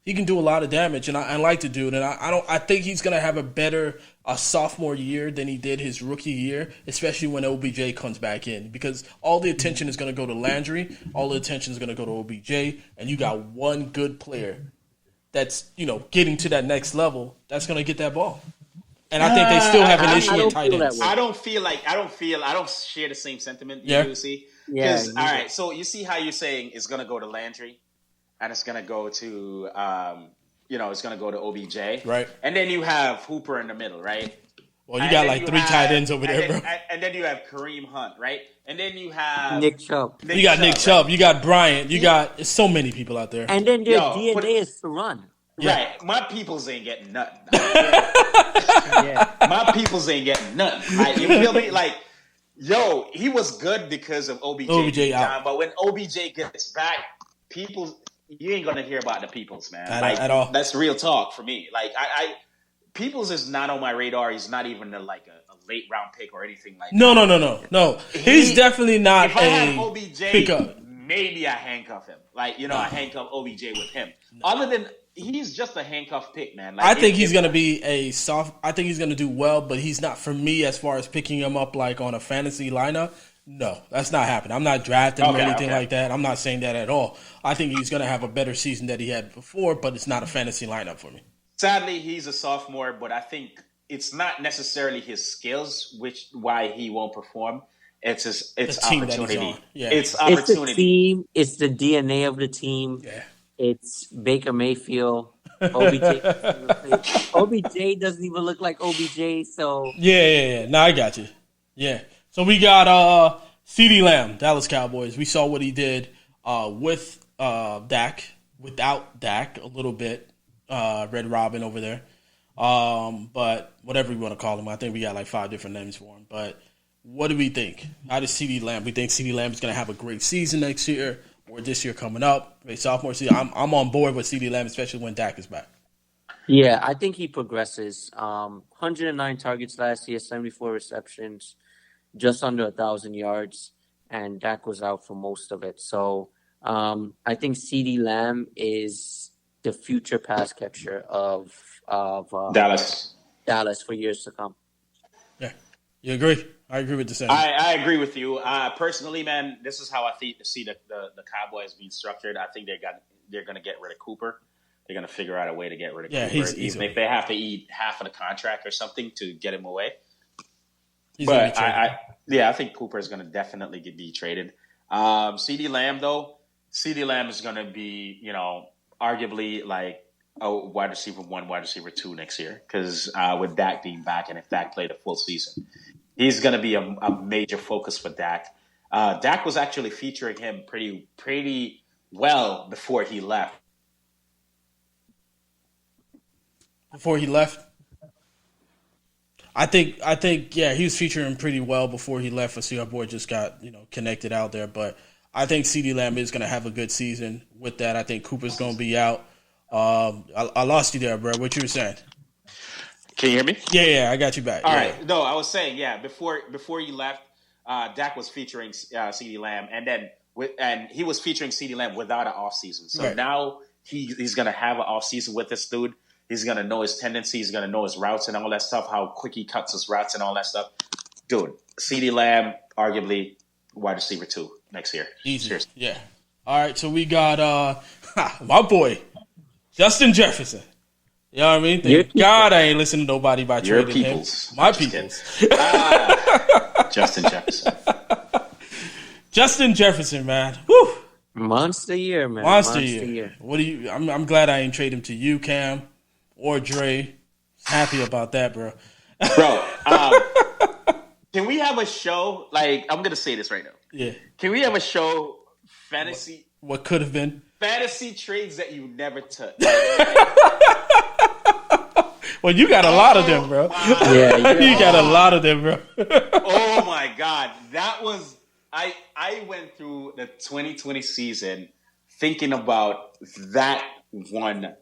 And I like the dude. And I think he's gonna have a better sophomore year than he did his rookie year, especially when OBJ comes back in, because all the attention is gonna go to Landry, all the attention is gonna go to OBJ, and you got one good player that's getting to that next level that's gonna get that ball. And I think they still have an issue with tight ends. I don't share the same sentiment you do, see. Because, all right, so you see how you're saying it's going to go to Landry and it's going to go to, it's going to go to OBJ. Right. And then you have Hooper in the middle, right? Well, you got like three tight ends over there, bro. And then you have Kareem Hunt, right? And then you have Nick Chubb. You got Nick Chubb. You got Bryant. You got so many people out there. And then their DNA is to run. Yeah. Right. My peoples ain't getting nothing. My peoples ain't getting nothing. Right? You feel me? Like, yo, he was good because of OBJ out. But when OBJ gets back, you ain't gonna hear about the peoples, man. At all. That's real talk for me. Like, Peoples is not on my radar. He's not even a late round pick or anything like that. No. He's definitely not if I have OBJ, pickup. Maybe I handcuff him. I handcuff OBJ with him. Other than he's just a handcuff pick, man. I think he's going to be I think he's going to do well, but he's not for me as far as picking him up like on a fantasy lineup. No, that's not happening. I'm not drafting him or anything like that. I'm not saying that at all. I think he's going to have a better season than he had before, but it's not a fantasy lineup for me. Sadly, he's a sophomore, but I think it's not necessarily his skills why he won't perform. It's opportunity. Yeah. It's opportunity. It's the team. It's the DNA of the team. Yeah. It's Baker Mayfield. OBJ doesn't even look like OBJ. So yeah. No, I got you. Yeah. So we got CeeDee Lamb, Dallas Cowboys. We saw what he did with Dak, without Dak a little bit. Red Robin over there. But whatever you want to call him, I think we got like 5 different names for him. But what do we think? How does CeeDee Lamb? We think CeeDee Lamb is going to have a great season next year or this year coming up. Sophomore season. I'm on board with CeeDee Lamb, especially when Dak is back. Yeah, I think he progresses. 109 targets last year, 74 receptions, just under 1,000 yards, and Dak was out for most of it. So I think CeeDee Lamb is the future pass catcher of Dallas for years to come. Yeah, you agree? I agree with the same. I agree with you. Personally, man, this is how I see the Cowboys being structured. I think they're going to get rid of Cooper. They're going to figure out a way to get rid of Cooper, even if they have to eat half of the contract or something to get him away. But I think Cooper is going to definitely be traded. CeeDee Lamb is going to be, arguably like a wide receiver 1, wide receiver 2 next year, because with Dak being back, and if Dak played a full season, he's going to be a major focus for Dak. Dak was actually featuring him pretty well before he left. I think he was featuring him pretty well before he left. I see our boy just got connected out there, but I think CeeDee Lamb is going to have a good season with that. I think Cooper's going to be out. I lost you there, bro. What you were saying? Can you hear me? Yeah, I got you back. All right. No, I was saying, before he left, Dak was featuring CeeDee Lamb, and he was featuring CeeDee Lamb without an offseason. So now he's going to have an offseason with this dude. He's going to know his tendencies. He's going to know his routes and all that stuff, how quick he cuts his routes and all that stuff. Dude, CeeDee Lamb, arguably wide receiver 2 next year. Easy. Seriously. Yeah. All right, so we got my boy, Justin Jefferson. You know what I mean? Thank God I ain't listening to nobody by trading him. My peoples. Justin Jefferson. Justin Jefferson, man. Woo! Monster year, man. Monster year. What do you? I'm glad I ain't trade him to you, Cam, or Dre. Happy about that, bro. Bro, can we have a show? Like, I'm going to say this right now. Yeah. Can we have a show, fantasy? What could have been? Fantasy trades that you never took. Well, you got a lot of them, bro. Yeah, you got a lot of them, bro. Oh, my God. That was... I went through the 2020 season thinking about that one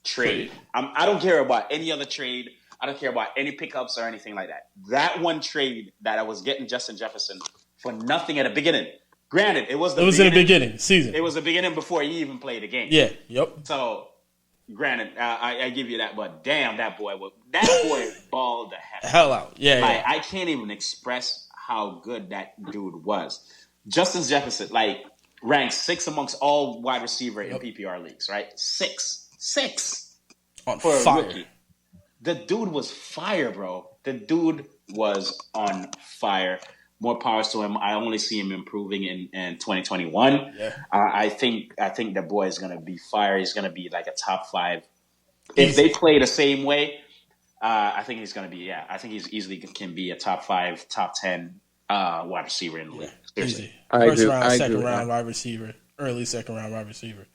trade. I don't care about any other trade. I don't care about any pickups or anything like that. That one trade that I was getting Justin Jefferson for nothing at the beginning. Granted, it was in the beginning season. It was the beginning before he even played the game. Yeah. Yep. So, granted, I give you that, but damn, that boy balled the hell out. Yeah. Like, I can't even express how good that dude was. Justin Jefferson, like, ranked 6th amongst all wide receiver in PPR leagues, right? 6 on for fire. A rookie. The dude was fire, bro. The dude was on fire. More power to him. I only see him improving in 2021. Yeah. I think the boy is gonna be fire. He's gonna be like a top 5. If they play the same way, I think he's gonna be. Yeah, I think he's easily can be a top 5, top 10 wide receiver in the league. Easy. First round, second round wide receiver, early second round wide receiver.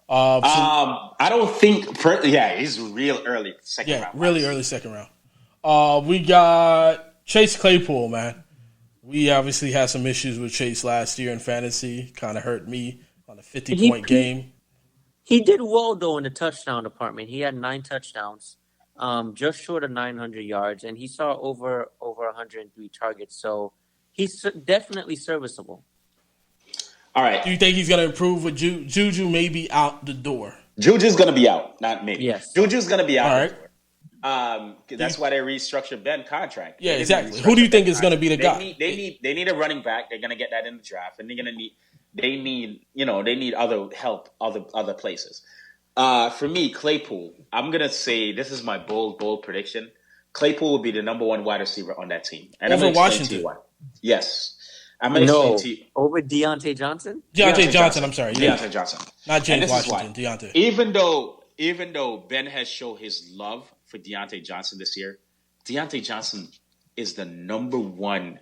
I don't think. He's real early second round. Yeah, really early second round. We got Chase Claypool, man. We obviously had some issues with Chase last year in fantasy. Kind of hurt me on a 50-point game. He did well, though, in the touchdown department. He had 9 touchdowns, just short of 900 yards, and he saw over 103 targets. So he's definitely serviceable. All right. Do you think he's going to improve with Juju maybe out the door? Juju's going to be out, not maybe. Yes. Juju's going to be out. All right. That's why they restructured Ben's contract. Yeah, exactly. Who do you think is going to be the guy? They need a running back. They're going to get that in the draft, and they need other help other places. For me, Claypool, I'm going to say this is my bold prediction. Claypool will be the number 1 wide receiver on that team. And over Washington. Yes. I'm going to explain to you. Over Deontay Johnson? Deontay Johnson, I'm sorry. Deontay Yeah. Johnson. Not James Washington, Deontay. Even though Ben has shown his love for Deontay Johnson this year, Deontay Johnson is the number 1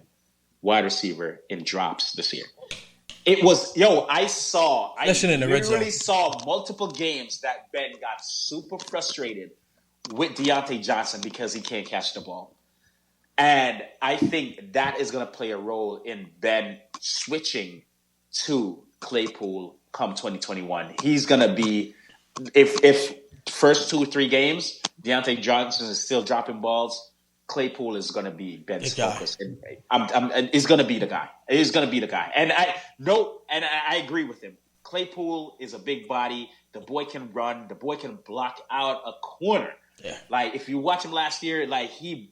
wide receiver in drops this year. It was, I literally saw multiple games that Ben got super frustrated with Deontay Johnson because he can't catch the ball. And I think that is going to play a role in Ben switching to Claypool come 2021. He's going to be, if first 2 or 3 games, Deontay Johnson is still dropping balls, Claypool is going to be Ben's focus. He's going to be the guy. He's going to be the guy. And I agree with him. Claypool is a big body. The boy can run. The boy can block out a corner. Yeah. Like, if you watch him last year, like, he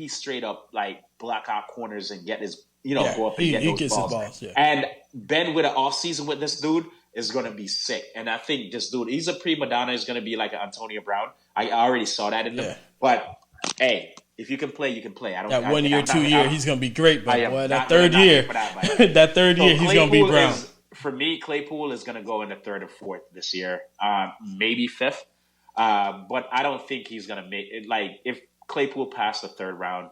straight up, like, block out corners and get his, go up and get those balls. Yeah. And Ben with an offseason with this dude is going to be sick. And I think this dude, he's a prima donna, is going to be like an Antonio Brown. I already saw that in him. Yeah. But, hey, if you can play, you can play. I don't. That 1 year, 2 year, he's going to be great. But that third year, he's going to be Brown. For me, Claypool is going to go in the 3rd or 4th this year, maybe 5th. But I don't think he's going to make it. Like, if Claypool passed the 3rd round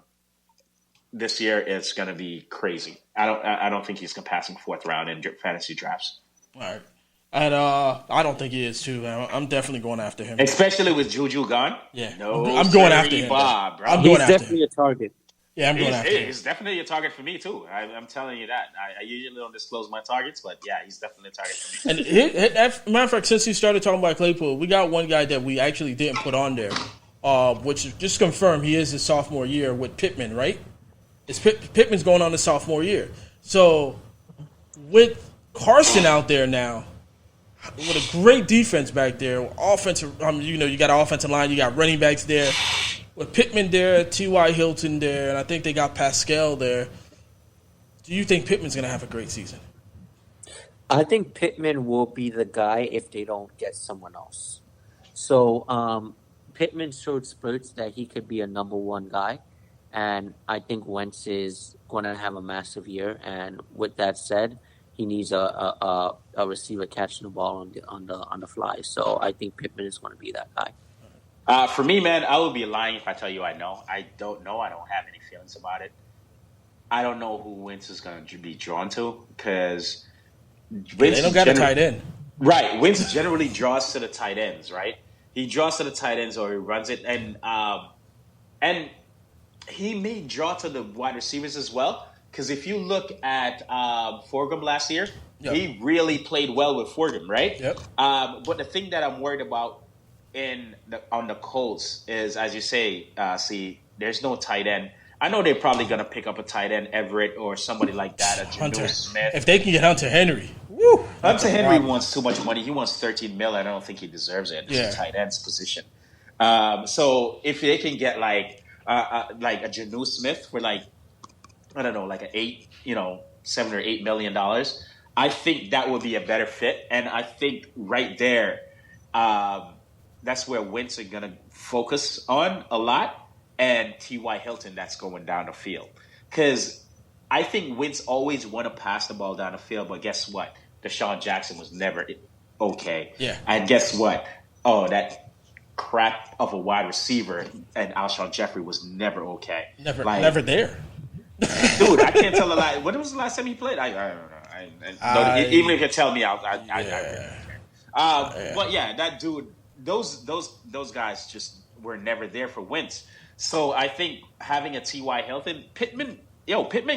this year, it's going to be crazy. I don't think he's going to pass in 4th round in fantasy drafts. All right. And I don't think he is, too. I'm definitely going after him. Especially with Juju gone? Yeah. No, I'm going after him. Bob, bro. He's definitely a target. Yeah, I'm going after him. He's definitely a target for me, too. I'm telling you that. I usually don't disclose my targets, but, yeah, he's definitely a target for me. And matter of fact, since you started talking about Claypool, we got one guy that we actually didn't put on there, which just confirmed he is his sophomore year with Pittman, right? Pittman's going on his sophomore year. So, with Carson out there now, with a great defense back there, offensive, you got an offensive line, you got running backs there. With Pittman there, T.Y. Hilton there, and I think they got Pascal there. Do you think Pittman's going to have a great season? I think Pittman will be the guy if they don't get someone else. So Pittman showed spurts that he could be a number 1 guy, and I think Wentz is going to have a massive year. And with that said, he needs a receiver catching the ball on the fly. So I think Pittman is going to be that guy. For me, man, I would be lying if I tell you I know. I don't know. I don't have any feelings about it. I don't know who Wentz is going to be drawn to because they don't got a tight end. Right. Wentz generally draws to the tight ends, right? He draws to the tight ends or he runs it. And he may draw to the wide receivers as well. Because if you look at Forgum last year, he really played well with Forgum, right? Yep. But the thing that I'm worried about on the Colts is, as you say, there's no tight end. I know they're probably going to pick up a tight end, Everett, or somebody like that, a Hunter Smith. If they can get Hunter Henry. Woo! Hunter Henry wants too much money. He wants $13 million. I don't think he deserves it. It's a tight end's position. So if they can get like a Janu Smith for like, I don't know, like $7 or $8 million, I think that would be a better fit. And I think right there, that's where Wentz are going to focus on a lot. And T.Y. Hilton, that's going down the field. Because I think Wentz always want to pass the ball down the field, but guess what? Deshaun Jackson was never okay. Yeah. And guess what? Oh, that crap of a wide receiver and Alshon Jeffrey was never okay. Never there. Dude, I can't tell a lie. When was the last time he played? I don't know. Even if you tell me, I really care. But yeah, that dude, those guys just were never there for Wentz. So I think having a T.Y. Hilton, Pittman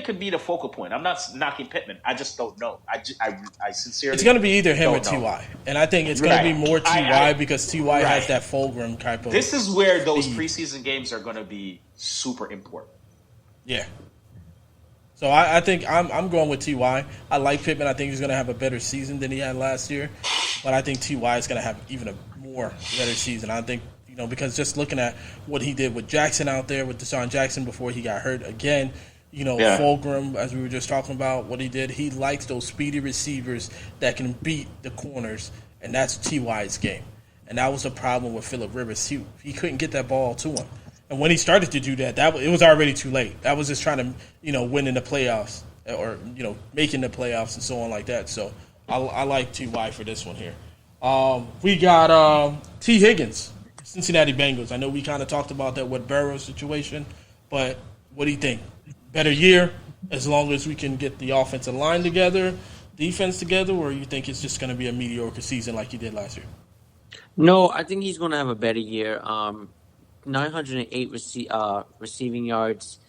could be the focal point. I'm not knocking Pittman. I just don't know. I sincerely it's going to be either him or T.Y. And I think it's going to be more T.Y. because T.Y. has that fulcrum type of. This is where those preseason games are going to be super important. Yeah. So I think I'm going with T.Y. I like Pittman. I think he's going to have a better season than he had last year. But I think T.Y. is going to have even a more better season. I think, because just looking at what he did with Jackson out there, with Deshaun Jackson before he got hurt again, Fulgham, as we were just talking about, what he did, he likes those speedy receivers that can beat the corners, and that's T.Y.'s game. And that was the problem with Phillip Rivers. He couldn't get that ball to him. And when he started to do that, it was already too late. That was just trying to, win in the playoffs or, making the playoffs and so on like that. So I like T.Y. for this one here. We got T. Higgins, Cincinnati Bengals. I know we kind of talked about that with Burrow situation, but what do you think? Better year as long as we can get the offensive line together, defense together, or you think it's just going to be a mediocre season like he did last year? No, I think he's going to have a better year. 908 receiving yards,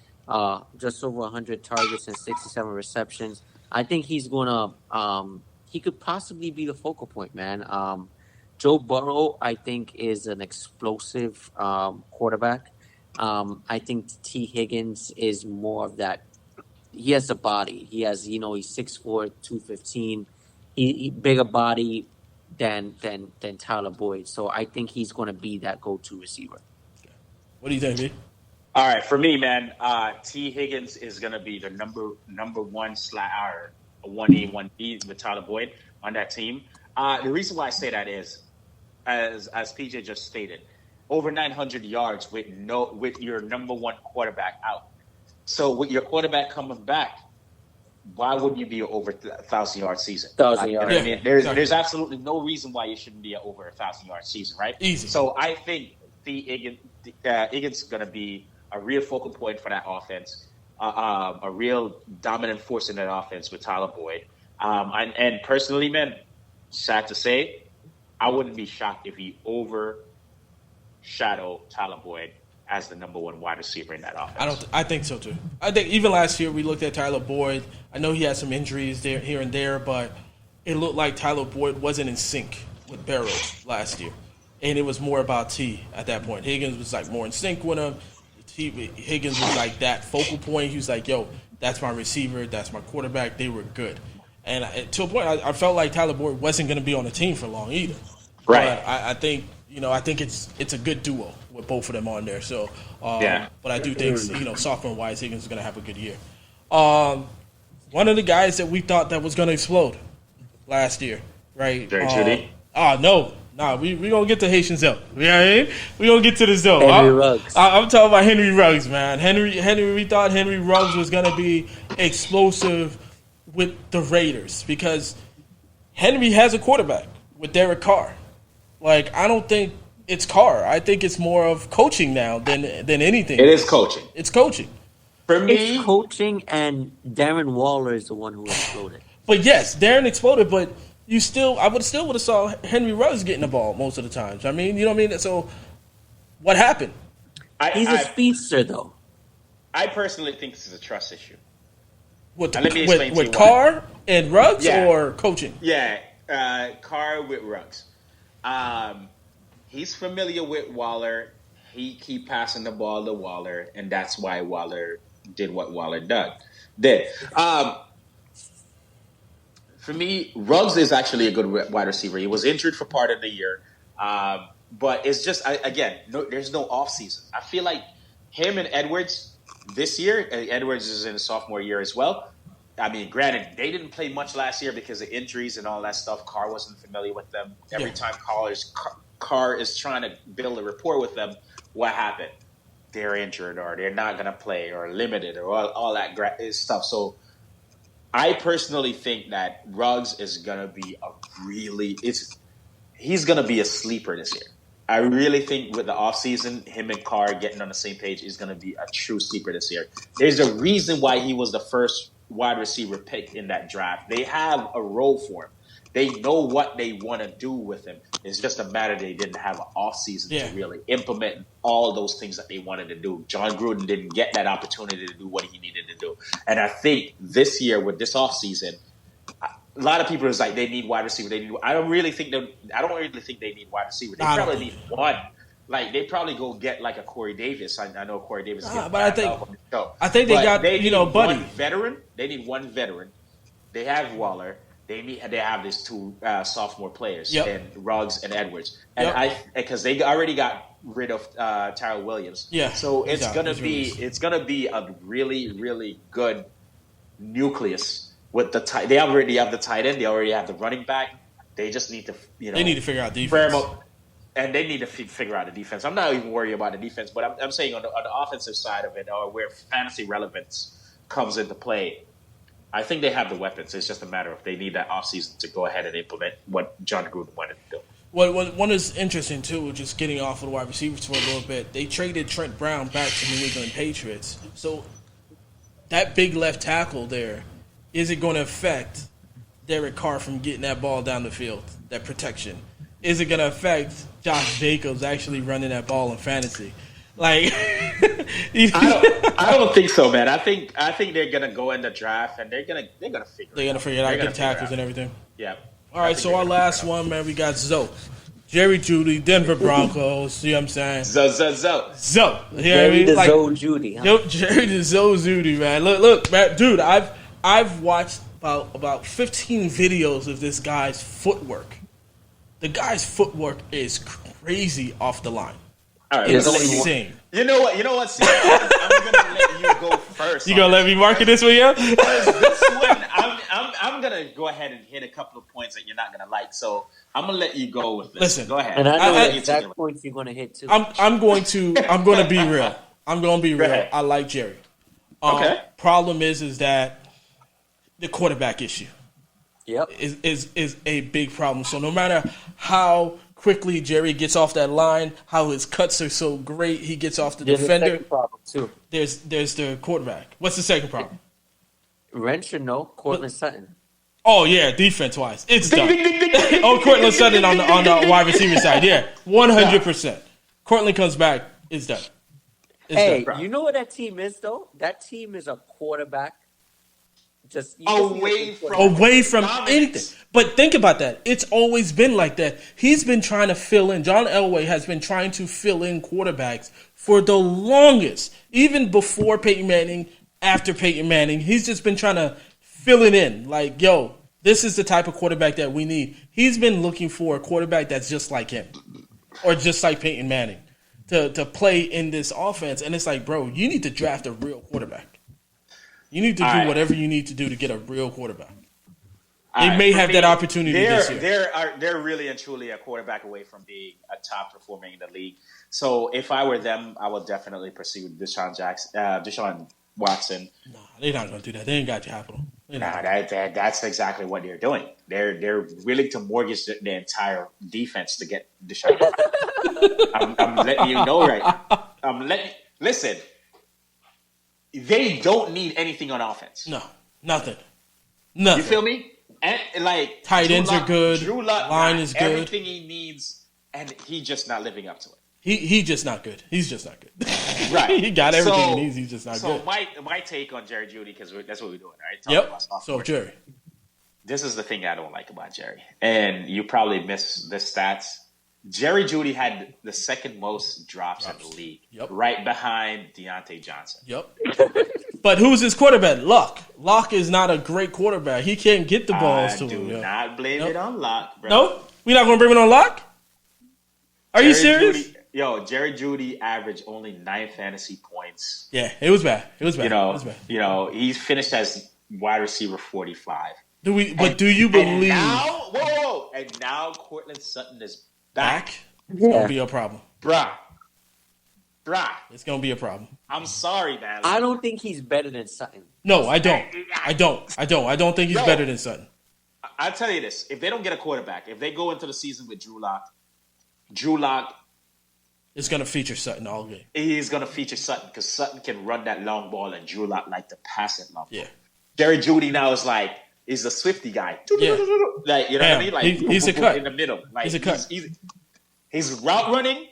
just over 100 targets and 67 receptions. I think he's going to he could possibly be the focal point, man. Joe Burrow, I think, is an explosive quarterback. I think T. Higgins is more of that. He has the body. He has, he's 6'4", 215. He bigger body than Tyler Boyd. So I think he's going to be that go-to receiver. What do you think, B? All right, for me, man, T. Higgins is going to be the number one or 1A, 1B with Tyler Boyd on that team. The reason why I say that is, as PJ just stated, over 900 yards with your number one quarterback out. So with your quarterback coming back, why wouldn't you be over 1,000-yard season? 1,000-yard. I mean, there's absolutely no reason why you shouldn't be an over 1,000-yard season, right? Easy. So I think Higgins is going to be a real focal point for that offense, a real dominant force in that offense with Tyler Boyd. And personally, man, sad to say, I wouldn't be shocked if he overshadowed Tyler Boyd as the number one wide receiver in that offense. I think so too. I think even last year we looked at Tyler Boyd. I know he had some injuries there, here and there, but it looked like Tyler Boyd wasn't in sync with Burrow last year, and it was more about T at that point. Higgins was like more in sync with him. Higgins was like that focal point. He was like, "Yo, that's my receiver. That's my quarterback." They were good, and to a point, I felt like Tyler Boyd wasn't going to be on the team for long either. Right. But I think it's a good duo with both of them on there. So, but I do think sophomore wise, Higgins is going to have a good year. One of the guys that we thought that was going to explode last year, right? Judy. No, we gonna get to Haitian Zell. You know what I mean? We gonna get to the Zell. Henry Ruggs. I'm talking about Henry Ruggs, man. Henry. We thought Henry Ruggs was gonna be explosive with the Raiders because Henry has a quarterback with Derek Carr. Like, I don't think it's Carr. I think it's more of coaching now than anything. It is coaching. It's coaching. For me, it's coaching, and Darren Waller is the one who exploded. But yes, Darren exploded, but I would have saw Henry Ruggs getting the ball most of the times. I mean, you know what I mean? So what happened? He's a speedster, though. I personally think this is a trust issue. With Carr and Ruggs or coaching? Yeah, Carr with Ruggs. He's familiar with Waller. He keep passing the ball to Waller, and that's why Waller did what Waller did. For me, Ruggs is actually a good wide receiver. He was injured for part of the year. But it's just, there's no offseason. I feel like him and Edwards this year, Edwards is in his sophomore year as well. I mean, granted, they didn't play much last year because of injuries and all that stuff. Carr wasn't familiar with them. Every time Carr is trying to build a rapport with them, what happened? They're injured or they're not going to play or limited or all that stuff. So I personally think that Ruggs is going to be he's going to be a sleeper this year. I really think with the offseason, him and Carr getting on the same page is going to be a true sleeper this year. There's a reason why he was the first wide receiver pick in that draft. They have a role for him. They know what they want to do with him. It's just a matter they didn't have an offseason to really implement all those things that they wanted to do. John Gruden didn't get that opportunity to do what he needed to do. And I think this year with this offseason, a lot of people is like they need wide receiver. I don't really think they need wide receiver. They probably need one. Like they probably go get like a Corey Davis. I know Corey Davis. But I think they got Buddy. They need one veteran. They have Waller. They have these two sophomore players, and Ruggs and Edwards, and because they already got rid of Tyrell Williams. Yeah. So it's gonna be a really, really good nucleus. With they already have the tight end, they already have the running back. They just need to, they need to figure out defense, and they need to figure out the defense. I'm not even worried about the defense, but I'm saying on the offensive side of it, or where fantasy relevance comes into play, I think they have the weapons. It's just a matter of they need that offseason to go ahead and implement what John Gruden wanted to do. Well, one is interesting too, just getting off of the wide receivers for a little bit. They traded Trent Brown back to New England Patriots, so that big left tackle there. Is it going to affect Derek Carr from getting that ball down the field, that protection? Is it going to affect Josh Jacobs actually running that ball in fantasy? Like, I don't think so, man. I think they're going to go in the draft and they're going to figure it out. They're going to figure it out, get tackles and everything. Yeah. All right, so our last one, man, we got Zoe. Jerry Judy, Denver Broncos. See what I'm saying? Zoe. You Jerry the Zoe Judy. Huh? Jerry the Zoe Judy, man. Look, man, dude, I've watched about 15 videos of this guy's footwork. The guy's footwork is crazy off the line. All right, it's insane. You know what? See, I'm gonna let you go first. You gonna let me market this one, yeah? This one, I'm gonna go ahead and hit a couple of points that you're not gonna like. So I'm gonna let you go with this. Listen, go ahead. And I know the exact points you're gonna hit too. I'm gonna be real. I'm gonna be real. I like Jerry. Okay. Problem is that the quarterback issue. Yep. Is a big problem. So no matter how quickly Jerry gets off that line, how his cuts are so great, he gets off the defender. There's a second problem too. There's the quarterback. What's the second problem? Ren should know Cortland Sutton. Oh yeah, defense wise, it's done. Cortland Sutton on the wide receiver side, 100%. Cortland comes back, it's done. It's done. You know what that team is though? That team is a quarterback. Away from anything. But think about that. It's always been like that. He's been trying to fill in. John Elway has been trying to fill in quarterbacks for the longest. Even before Peyton Manning, after Peyton Manning, he's just been trying to fill it in. Like, yo, this is the type of quarterback that we need. He's been looking for a quarterback that's just like him. Or just like Peyton Manning. To play in this offense. And it's like, bro, you need to draft a real quarterback. You need to do whatever you need to do to get a real quarterback. They may have that opportunity this year. They're really and truly a quarterback away from being a top performer in the league. So if I were them, I would definitely pursue Deshaun Watson. Nah, they're not going to do that. They ain't got capital. Nah, that's exactly what they're doing. They're willing to mortgage the entire defense to get Deshaun. I'm letting you know right now. Listen. They don't need anything on offense. No, nothing. You feel me? And like tight ends are good. Drew Lock, line is good. Everything he needs, and he's just not living up to it. He's just not good. He's just not good. Right. He got everything he needs. He's just not good. So my take on Jerry Judy, because that's what we're doing, right? Yep. So Jerry, this is the thing I don't like about Jerry, and you probably miss the stats. Jerry Judy had the second most drops in the league, right behind Deontay Johnson. Yep. But who's his quarterback? Luck. Luck is not a great quarterback. He can't get the balls to him. Do not blame it on Luck, bro. No? We're not going to blame it on Luck? Are you serious? Jerry Judy averaged only 9 fantasy points. Yeah, it was bad. It was bad. He finished as wide receiver 45. Do you believe? And now Courtland Sutton is back. It's going to be a problem. Bruh. It's going to be a problem. I'm sorry, man. I don't think he's better than Sutton. No, I don't. I don't think he's better than Sutton. I'll tell you this. If they don't get a quarterback, if they go into the season with Drew Lock is going to feature Sutton all game. He's going to feature Sutton because Sutton can run that long ball and Drew Lock like to pass it long ball. Yeah. Jerry Judy now is a Swifty guy. Yeah. Like, you know what I mean? Like he's a cut in the middle. Like, he's a cut. He's route running,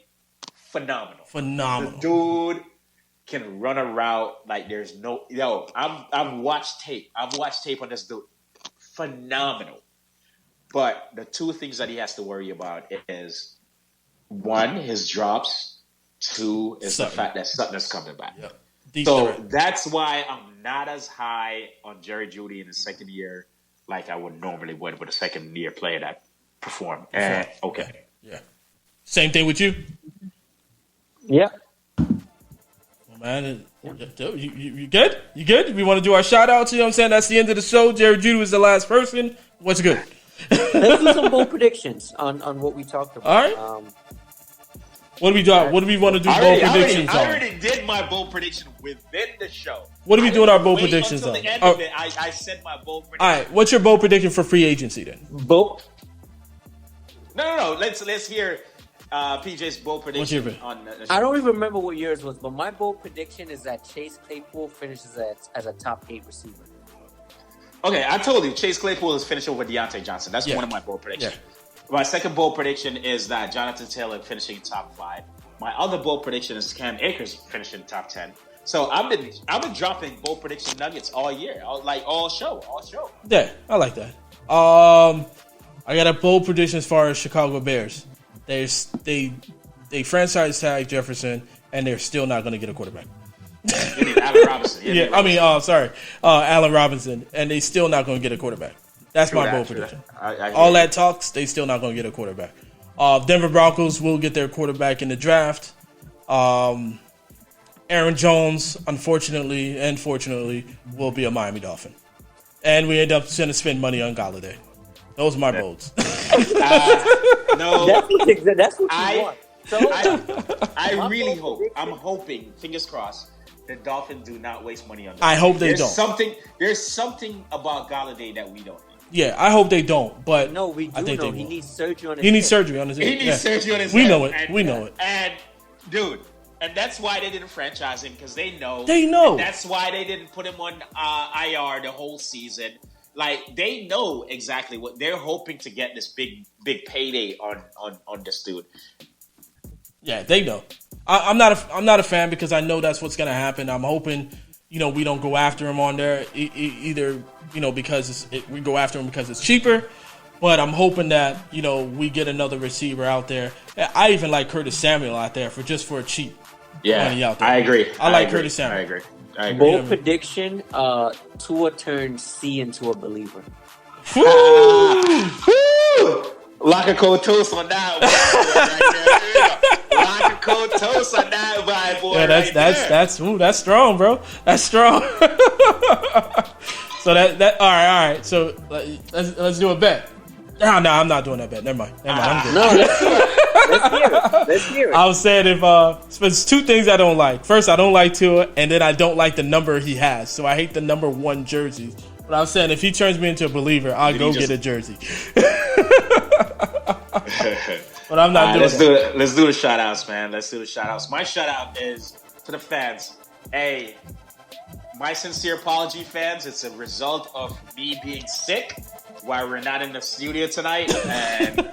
phenomenal. The dude can run a route like there's no. I've watched tape. I've watched tape on this dude. Phenomenal. But the two things that he has to worry about is, one, his drops. Two is the fact that Sutton is coming back. Yep. So that's why I'm not as high on Jerry Judy in his second year like I would normally would with a second year player that performed. Okay. Yeah. Same thing with you? Yeah. Well, man, you good? You good? We want to do our shout outs. You know what I'm saying? That's the end of the show. Jerry Judy was the last person. What's good? Let's do some bold predictions on what we talked about. All right. What do we do? What do we want to do bold predictions on? I already did my bold prediction within the show. What are we doing our bold predictions on? The end of it, I said my bold prediction. All right. What's your bold prediction for free agency then? Bold? No. Let's hear PJ's bold prediction. I don't even remember what yours was, but my bold prediction is that Chase Claypool finishes as a top 8 receiver. Okay, I told you Chase Claypool is finished over Deontay Johnson. That's one of my bold predictions. Yeah. My second bold prediction is that Jonathan Taylor finishing top 5. My other bold prediction is Cam Akers finishing top 10. So I've been dropping bold prediction nuggets all year, all show. Yeah, I like that. I got a bold prediction as far as Chicago Bears. They franchise tag Jefferson, and they're still not going to get a quarterback. You mean Allen Robinson? Allen Robinson, and they still not going to get a quarterback. That's my bold prediction. All that talks, they still not going to get a quarterback. Denver Broncos will get their quarterback in the draft. Aaron Jones, unfortunately and fortunately, will be a Miami Dolphin. And we end up going to spend money on Galladay. Those are my bolds. No, that's what you want. So, I really hope. I'm hoping, fingers crossed, the Dolphins do not waste money on them. I hope they don't. There's something about Galladay that we don't need. Yeah, I hope they don't. But no, we do know he needs surgery on his head. He needs surgery on his head. We know it. We know it. And dude, and that's why they didn't franchise him, because they know. And that's why they didn't put him on IR the whole season. Like, they know exactly what they're hoping to get, this big payday on this dude. Yeah, they know. I'm not a fan because I know that's what's going to happen. I'm hoping, we don't go after him on there either, because we go after him because it's cheaper. But I'm hoping that, we get another receiver out there. I even like Curtis Samuel out there for a cheap money out there. I agree. I like Curtis Samuel. I agree. Bold prediction, Tua turns C into a believer. Lock a cold toast on that one. Lock a cold toast on that boy. Yeah, that's strong, bro. That's strong. So that all right. So let's do a bet. No, I'm not doing that bet. Never mind. I'm good. No, let's hear it. I was saying if there's two things I don't like. First, I don't like Tua, and then I don't like the number he has. So I hate the number 1 jersey But I'm saying if he turns me into a believer, I'll go get a jersey. But I'm not doing it. Let's do the shout outs, man. Let's do the shout outs. My shout out is to the fans. Hey, my sincere apology, fans. It's a result of me being sick while we're not in the studio tonight. And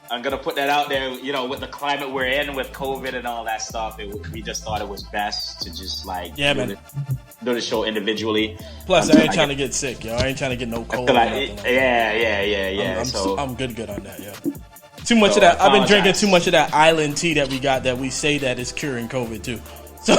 I'm going to put that out there, you know, with the climate we're in with COVID and all that stuff. We just thought it was best to just do the show individually. Plus, I ain't trying to get sick, yo. I ain't trying to get no cold. Yeah. I'm good on that, yo. Too much of that. I've been drinking too much of that island tea that we got that we say that is curing COVID too. So,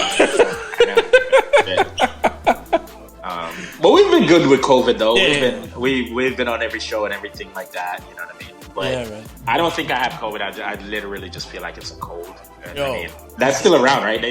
but we've been good with COVID though. Yeah. We've been on every show and everything like that. You know what I mean? But I don't think I have COVID. I literally just feel like it's a cold. Yo, I mean, that's still around, right?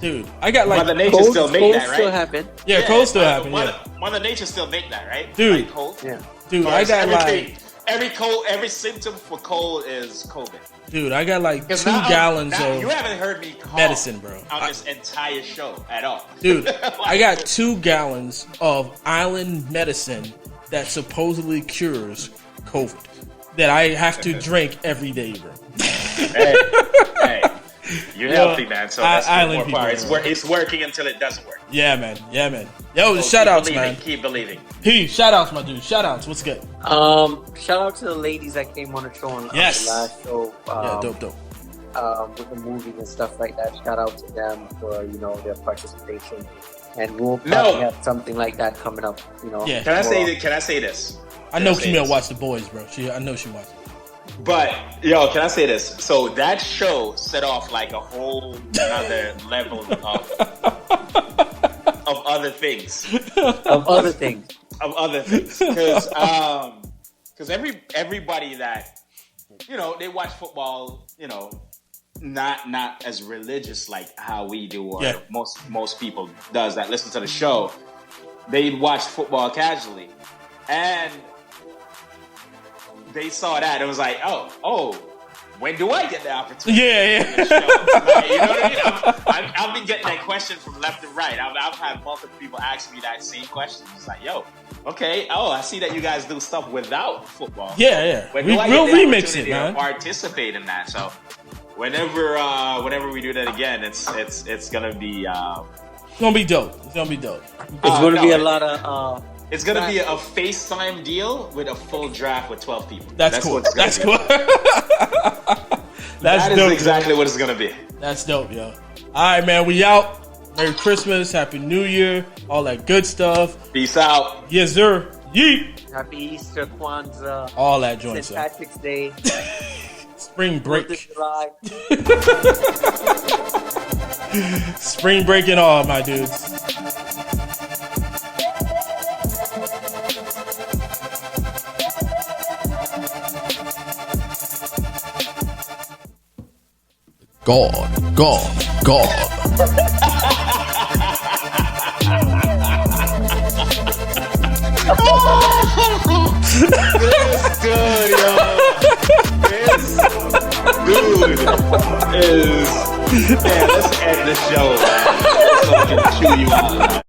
Dude, I got like Mother Nature still make that, right? Still happen. Yeah, cold still happen. Mother Nature still make that, right? Dude, like cold. Yeah. Dude, I got like every symptom for cold is COVID. Dude, I got like 2 gallons of you haven't heard me medicine, bro. On this entire show at all. Dude, I got 2 gallons of island medicine that supposedly cures COVID that I have to drink every day, bro. Hey, you're healthy, man. So that's island more part. It's working until it doesn't work. Yeah, man. Yo, shout outs, man. Keep believing. Shout outs, my dude. Shout outs. What's good? Shout out to the ladies that came on the show on the last show. Dope. With the movie and stuff like that. Shout out to them for their participation, and we'll probably have something like that coming up. Yeah. Can I say this? I know Camille watched The Boys, bro. I know she watched. But can I say this? So that show set off like a whole other level of other things. Of other things. Because everybody that they watch football, not as religious like how we do, or most people does that listen to the show. They watch football casually, and they saw that and was like, oh, when do I get the opportunity? Yeah. Like, you know what I mean? I've been getting that question from left and right. I've had multiple people ask me that same question. It's like, okay. Oh, I see that you guys do stuff without football. Yeah. We'll remix it, man. Participate in that. So whenever we do that again, it's gonna be it's gonna be dope. It's gonna be a lot of. It's going to be a FaceTime deal with a full draft with 12 people. That's cool. That's cool. That is exactly what it's going to be. That's dope, yo. All right, man. We out. Merry Christmas. Happy New Year. All that good stuff. Peace out. Yes, sir. Yeet. Happy Easter, Kwanzaa. All that joint, St. Patrick's Day. Spring break. 4th of July. Spring break and all, my dudes. God. This dude, yo. This dude is... Man, let's end the show, man. So I can chew you out.